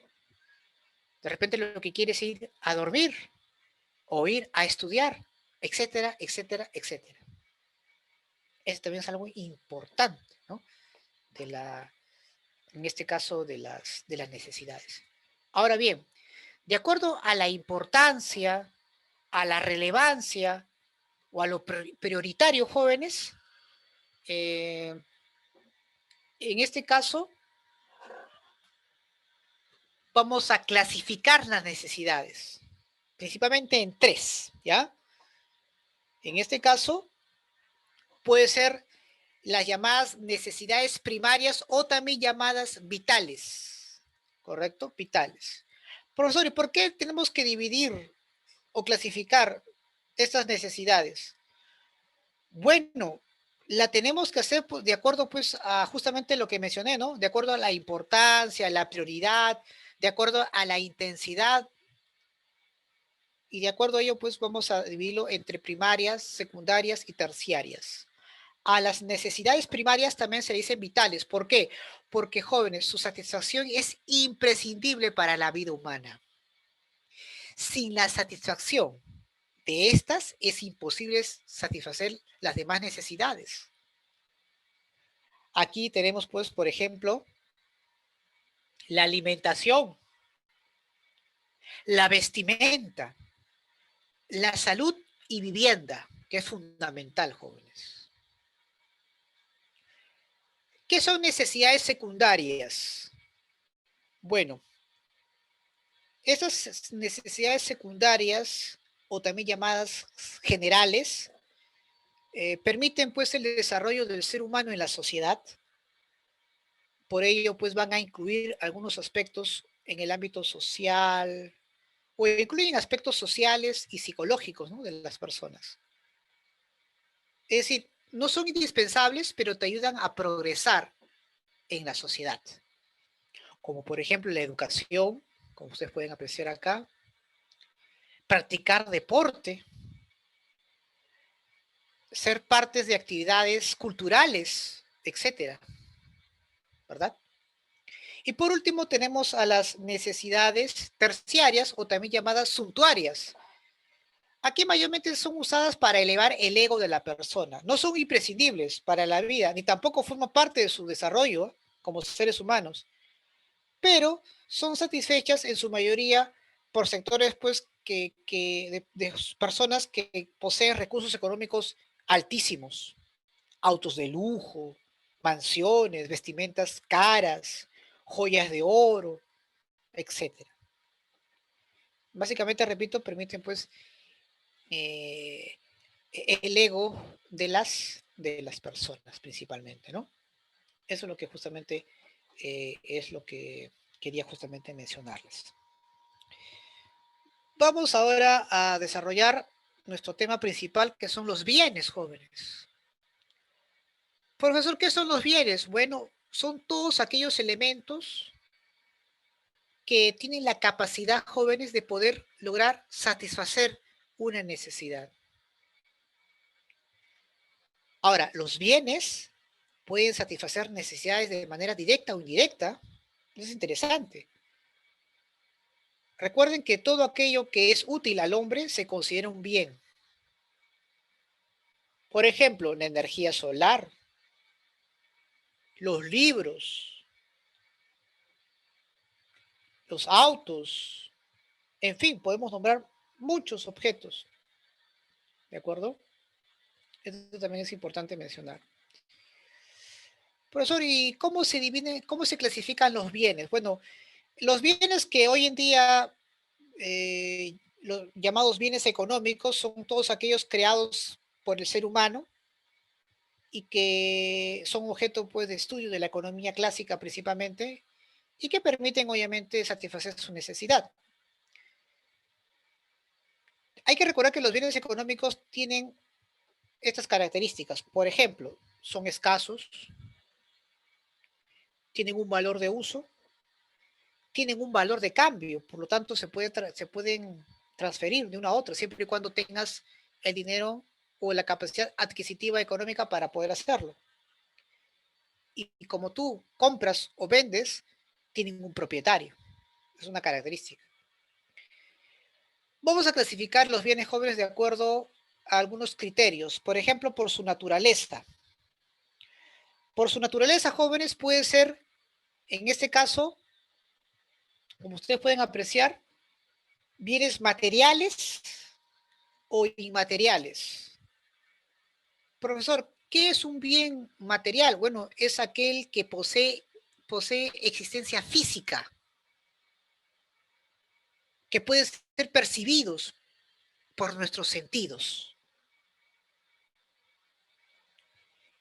A: De repente lo que quiere es ir a dormir o ir a estudiar, etcétera, etcétera, etcétera. Esto también es algo importante, ¿no? En este caso de las necesidades. Ahora bien, de acuerdo a la importancia, a la relevancia o a lo prioritario, jóvenes, en este caso vamos a clasificar las necesidades, principalmente en tres, ¿ya? En este caso puede ser las llamadas necesidades primarias o también llamadas vitales, ¿correcto? Vitales. Profesor, ¿y por qué tenemos que dividir o clasificar estas necesidades? Bueno, la tenemos que hacer de acuerdo pues a justamente lo que mencioné, ¿no? De acuerdo a la importancia, a la prioridad, de acuerdo a la intensidad y de acuerdo a ello pues vamos a dividirlo entre primarias, secundarias y terciarias. A las necesidades primarias también se dicen vitales. ¿Por qué? Porque, jóvenes, su satisfacción es imprescindible para la vida humana. Sin la satisfacción de estas es imposible satisfacer las demás necesidades. Aquí tenemos, pues, por ejemplo, la alimentación, la vestimenta, la salud y vivienda, que es fundamental, jóvenes. ¿Qué son necesidades secundarias? Bueno, esas necesidades secundarias, o también llamadas generales, permiten pues el desarrollo del ser humano en la sociedad. Por ello, pues van a incluir algunos aspectos en el ámbito social, o incluyen aspectos sociales y psicológicos, ¿no?, de las personas. Es decir, no son indispensables, pero te ayudan a progresar en la sociedad. Como por ejemplo la educación, como ustedes pueden apreciar acá, practicar deporte, ser partes de actividades culturales, etcétera, ¿verdad? Y por último tenemos a las necesidades terciarias o también llamadas suntuarias. Aquí mayormente son usadas para elevar el ego de la persona. No son imprescindibles para la vida, ni tampoco forman parte de su desarrollo como seres humanos, pero son satisfechas en su mayoría por sectores pues de personas que poseen recursos económicos altísimos, autos de lujo, mansiones, vestimentas caras, joyas de oro, etcétera. Básicamente, repito, permiten pues eh, el ego de las personas principalmente, ¿no? Eso es lo que justamente es lo que quería justamente mencionarles. Vamos ahora a desarrollar nuestro tema principal, que son los bienes, jóvenes. Profesor, ¿qué son los bienes? Bueno, son todos aquellos elementos que tienen la capacidad, jóvenes, de poder lograr satisfacer una necesidad. Ahora, los bienes pueden satisfacer necesidades de manera directa o indirecta. Eso es interesante. Recuerden que todo aquello que es útil al hombre se considera un bien. Por ejemplo, la energía solar, los libros, los autos, en fin, podemos nombrar muchos objetos. ¿De acuerdo? Esto también es importante mencionar. Profesor, ¿y cómo se divide, cómo se clasifican los bienes? Bueno, los bienes que hoy en día, los llamados bienes económicos, son todos aquellos creados por el ser humano y que son objeto pues, de estudio de la economía clásica principalmente y que permiten obviamente satisfacer su necesidad. Hay que recordar que los bienes económicos tienen estas características. Por ejemplo, son escasos, tienen un valor de uso, tienen un valor de cambio, por lo tanto se pueden transferir de una a otra, siempre y cuando tengas el dinero o la capacidad adquisitiva económica para poder hacerlo. Y como tú compras o vendes, tienen un propietario. Es una característica. Vamos a clasificar los bienes jóvenes de acuerdo a algunos criterios. Por ejemplo, por su naturaleza. Por su naturaleza, jóvenes, puede ser, en este caso, como ustedes pueden apreciar, bienes materiales o inmateriales. Profesor, ¿qué es un bien material? Bueno, es aquel que posee existencia física, que puede ser percibidos por nuestros sentidos.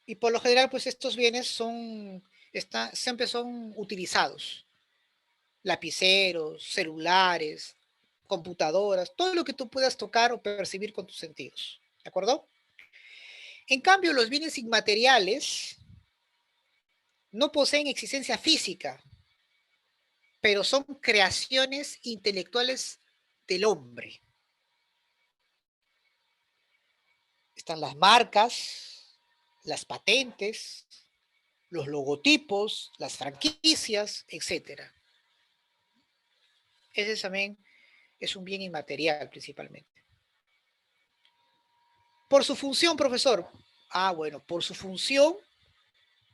A: Y por lo general, pues estos bienes siempre son utilizados. Lapiceros, celulares, computadoras, todo lo que tú puedas tocar o percibir con tus sentidos. ¿De acuerdo? En cambio, los bienes inmateriales no poseen existencia física, pero son creaciones intelectuales del hombre. Están las marcas, las patentes, los logotipos, las franquicias, etc. Ese también es un bien inmaterial principalmente. Por su función, profesor. Bueno, por su función,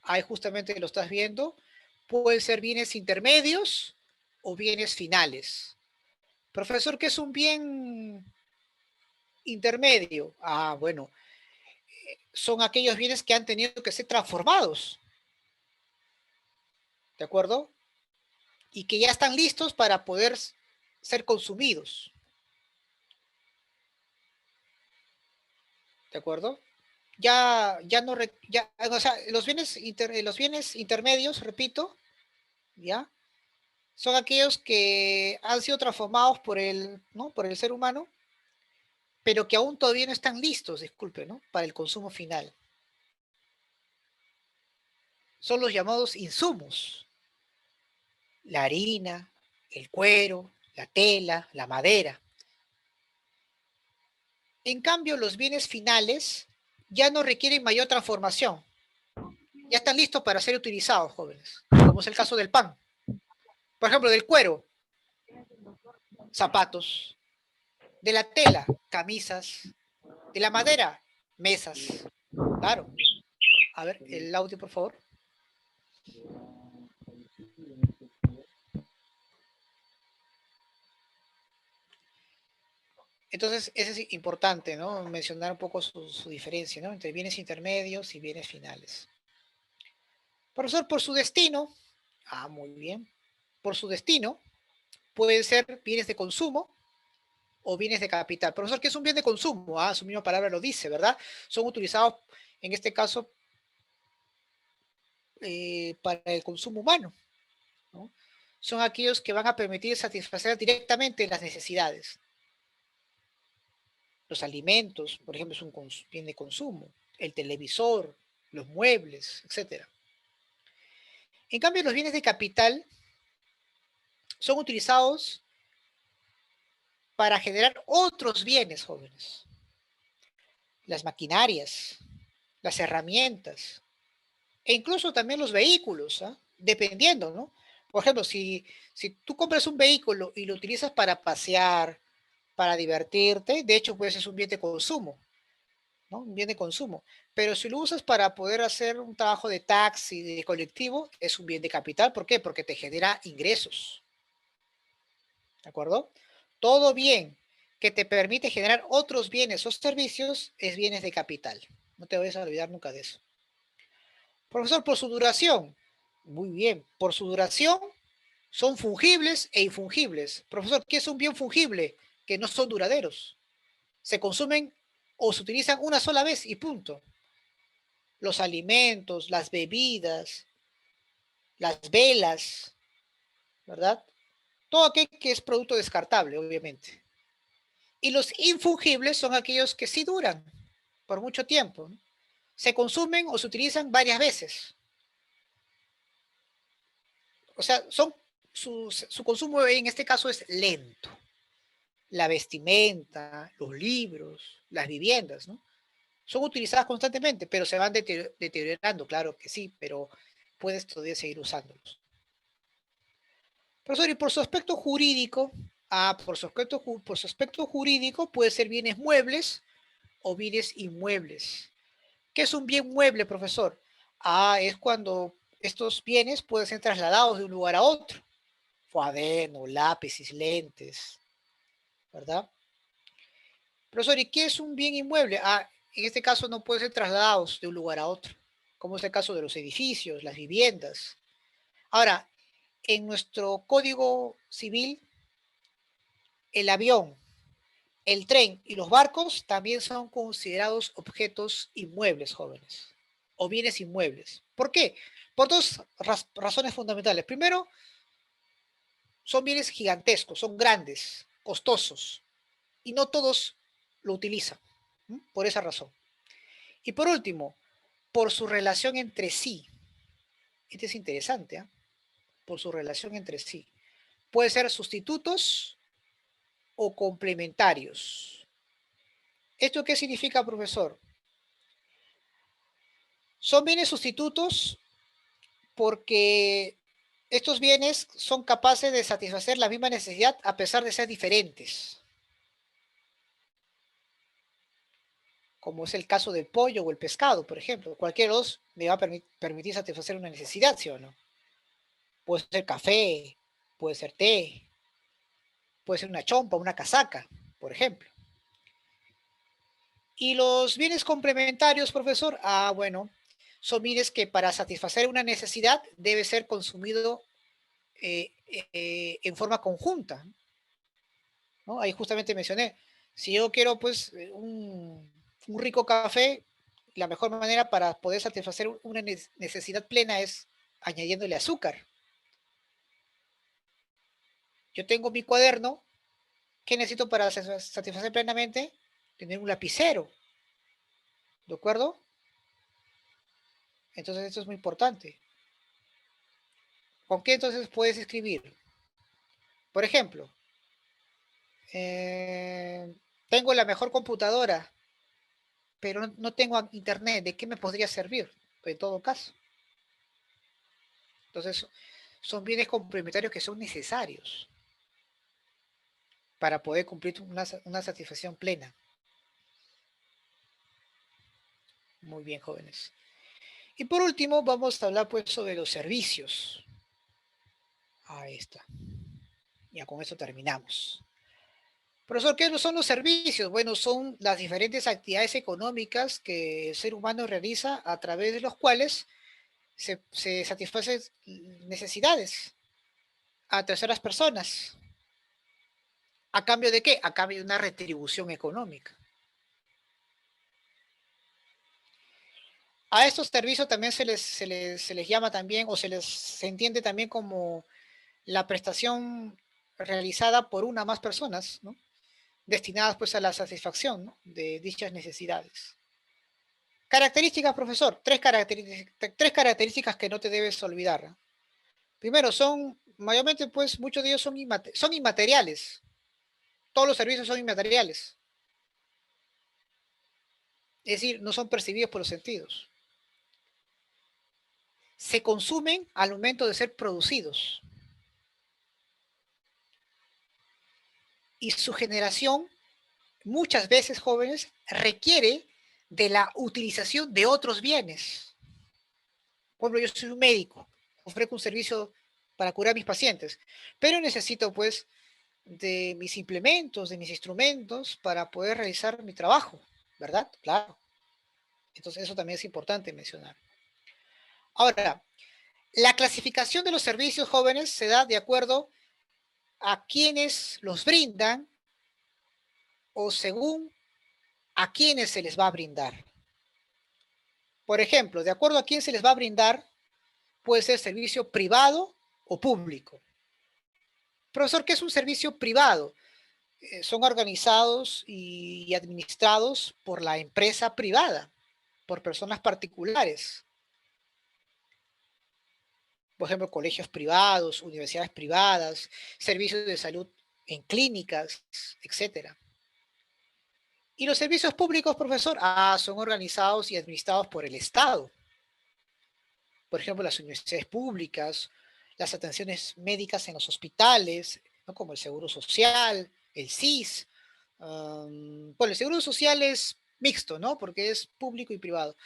A: ahí justamente lo estás viendo, pueden ser bienes intermedios o bienes finales. Profesor, ¿qué es un bien intermedio? Bueno, son aquellos bienes que han tenido que ser transformados, ¿de acuerdo? Y que ya están listos para poder ser consumidos, ¿de acuerdo? Ya no, o sea, los bienes intermedios, repito, ¿ya? Son aquellos que han sido transformados ¿no? por el ser humano, pero que aún todavía no están listos, disculpe, ¿no? Para el consumo final. Son los llamados insumos. La harina, el cuero, la tela, la madera. En cambio, los bienes finales ya no requieren mayor transformación. Ya están listos para ser utilizados, jóvenes, como es el caso del pan. Por ejemplo, del cuero, zapatos, de la tela, camisas, de la madera, mesas. Claro. A ver, el audio, por favor. Entonces, eso es importante, ¿no? Mencionar un poco su diferencia, ¿no? Entre bienes intermedios y bienes finales. Profesor, por su destino, muy bien. Por su destino, pueden ser bienes de consumo o bienes de capital. Profesor, ¿qué es un bien de consumo? Su misma palabra lo dice, ¿verdad? Son utilizados, en este caso, para el consumo humano, ¿no? Son aquellos que van a permitir satisfacer directamente las necesidades. Los alimentos, por ejemplo, es un bien de consumo. El televisor, los muebles, etc. En cambio, los bienes de capital son utilizados para generar otros bienes, jóvenes. Las maquinarias, las herramientas, E incluso también los vehículos, ¿ah? Dependiendo, ¿no? Por ejemplo, si tú compras un vehículo y lo utilizas para pasear, para divertirte, de hecho, pues es un bien de consumo, ¿no? Un bien de consumo. Pero si lo usas para poder hacer un trabajo de taxi, de colectivo, es un bien de capital. ¿Por qué? Porque te genera ingresos, ¿de acuerdo? Todo bien que te permite generar otros bienes o servicios es bienes de capital. No te vayas a olvidar nunca de eso. Profesor, por su duración. Muy bien. Por su duración son fungibles e infungibles. Profesor, ¿qué es un bien fungible? Que no son duraderos. Se consumen o se utilizan una sola vez y punto. Los alimentos, las bebidas, las velas, ¿verdad? Todo aquello que es producto descartable, obviamente. Y los infungibles son aquellos que sí duran por mucho tiempo, ¿no? Se consumen o se utilizan varias veces. O sea, su consumo en este caso es lento. La vestimenta, los libros, las viviendas, ¿no? Son utilizadas constantemente, pero se van deteriorando, claro que sí, pero puedes todavía seguir usándolos. Profesor, y por su aspecto jurídico, por su aspecto jurídico puede ser bienes muebles o bienes inmuebles. ¿Qué es un bien mueble, profesor? Es cuando estos bienes pueden ser trasladados de un lugar a otro. Cuaderno, lápices, lentes, ¿verdad? Profesor, ¿y qué es un bien inmueble? En este caso no pueden ser trasladados de un lugar a otro, como es el caso de los edificios, las viviendas. Ahora, en nuestro Código Civil, el avión, el tren y los barcos también son considerados objetos inmuebles, jóvenes, o bienes inmuebles. ¿Por qué? Por dos razones fundamentales. Primero, son bienes gigantescos, son grandes, costosos, y no todos lo utilizan, ¿m? Por esa razón. Y por último, por su relación entre sí. Este es interesante, ¿eh? Por su relación entre sí. Puede ser sustitutos o complementarios. ¿Esto qué significa, profesor? Son bienes sustitutos porque estos bienes son capaces de satisfacer la misma necesidad a pesar de ser diferentes, como es el caso del pollo o el pescado, por ejemplo. Cualquiera de los me va a permitir satisfacer una necesidad, ¿sí o no? Puede ser café, puede ser té, puede ser una chompa, una casaca, por ejemplo. Y los bienes complementarios, profesor, bueno, son bienes que para satisfacer una necesidad debe ser consumido en forma conjunta, ¿no? Ahí justamente mencioné, si yo quiero pues un rico café, la mejor manera para poder satisfacer una necesidad plena es añadiéndole azúcar. Yo tengo mi cuaderno, ¿qué necesito para satisfacer plenamente? Tener un lapicero, ¿de acuerdo? Entonces esto es muy importante. ¿Con qué entonces puedes escribir? Por ejemplo, eh, tengo la mejor computadora, pero no tengo internet. ¿De qué me podría servir? En todo caso. Entonces, son bienes complementarios que son necesarios para poder cumplir una satisfacción plena. Muy bien, jóvenes. Y por último, vamos a hablar pues sobre los servicios. Ahí está. Ya con eso terminamos. Profesor, ¿qué son los servicios? Bueno, son las diferentes actividades económicas que el ser humano realiza a través de los cuales se satisfacen necesidades a terceras personas. ¿A cambio de qué? A cambio de una retribución económica. A estos servicios también se les llama también, o se entiende también como la prestación realizada por una o más personas, ¿no? Destinadas pues a la satisfacción, ¿no? De dichas necesidades. Características, profesor. Tres características que no te debes olvidar, ¿no? Primero, mayormente pues muchos de ellos son inmateriales. Todos los servicios son inmateriales. Es decir, no son percibidos por los sentidos. se consumen al momento de ser producidos. Y su generación, muchas veces, jóvenes, requiere de la utilización de otros bienes. Por ejemplo, yo soy un médico, ofrezco un servicio para curar a mis pacientes, pero necesito, pues, de mis implementos, de mis instrumentos para poder realizar mi trabajo, ¿verdad? Claro. Entonces, eso también es importante mencionar. Ahora, la clasificación de los servicios, jóvenes, se da de acuerdo a quienes los brindan o según a quienes se les va a brindar. Por ejemplo, de acuerdo a quién se les va a brindar, puede ser servicio privado o público. Profesor, ¿qué es un servicio privado? Son organizados y administrados por la empresa privada, por personas particulares. Por ejemplo, colegios privados, universidades privadas, servicios de salud en clínicas, etcétera. Y los servicios públicos, profesor, son organizados y administrados por el Estado. Por ejemplo, las universidades públicas, las atenciones médicas en los hospitales, ¿no? Como el Seguro Social, el SIS. Bueno, el Seguro Social es mixto, ¿no? Porque es público y privado.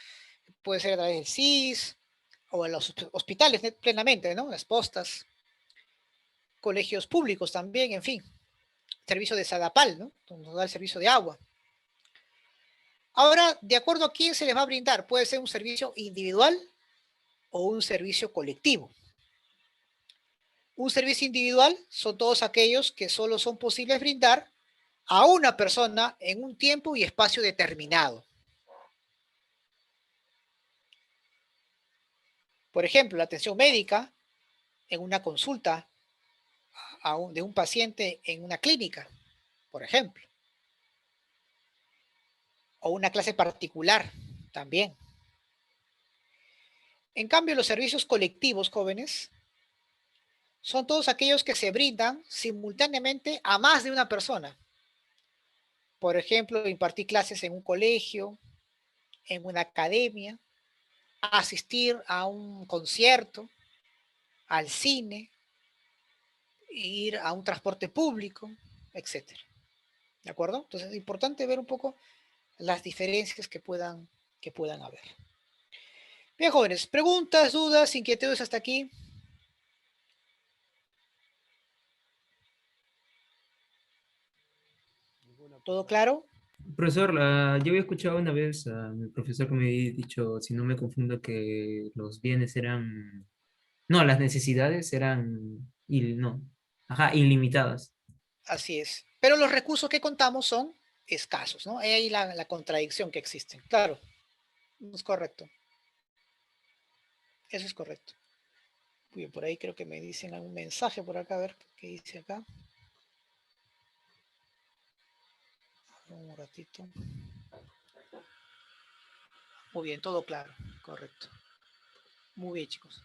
A: Puede ser a través del SIS o en los hospitales plenamente, ¿no? Las postas, colegios públicos también, en fin. Servicio de Sadapal, ¿no? Donde nos da el servicio de agua. Ahora, de acuerdo a quién se les va a brindar, puede ser un servicio individual o un servicio colectivo. Un servicio individual son todos aquellos que solo son posibles brindar a una persona en un tiempo y espacio determinado. Por ejemplo, la atención médica en una consulta de un paciente en una clínica, por ejemplo. O una clase particular también. En cambio, los servicios colectivos, jóvenes, son todos aquellos que se brindan simultáneamente a más de una persona. Por ejemplo, impartir clases en un colegio, en una academia, asistir a un concierto, al cine, ir a un transporte público, etcétera. ¿De acuerdo? Entonces es importante ver un poco las diferencias que puedan haber. Bien, jóvenes, preguntas, dudas, inquietudes hasta aquí. ¿Todo claro?
B: Profesor, yo había escuchado una vez a mi profesor que me había dicho, si no me confundo, que los bienes eran, no, las necesidades eran, no, ajá, ilimitadas.
A: Así es. Pero los recursos que contamos son escasos, ¿no? Hay ahí la contradicción que existe. Claro, es correcto. Eso es correcto. Muy bien, por ahí creo que me dicen algún mensaje por acá, a ver qué dice acá. Un ratito. Muy bien, todo claro, correcto. Muy bien, chicos.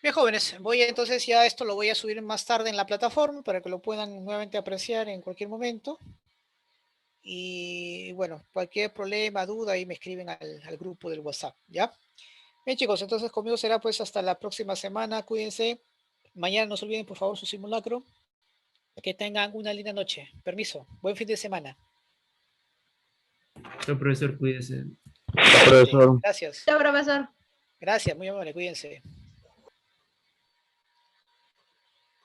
A: Bien, jóvenes, voy entonces ya esto lo voy a subir más tarde en la plataforma para que lo puedan nuevamente apreciar en cualquier momento. Y bueno, cualquier problema, duda, ahí me escriben al grupo del WhatsApp, ¿ya? Bien, chicos, entonces conmigo será pues hasta la próxima semana. Cuídense. Mañana no se olviden, por favor, su simulacro. Que tengan una linda noche. Permiso. Buen fin de semana.
B: Pero profesor, cuídese.
D: Profesor.
A: Gracias.
C: Chao, profesor.
A: Gracias, muy amable. Cuídense.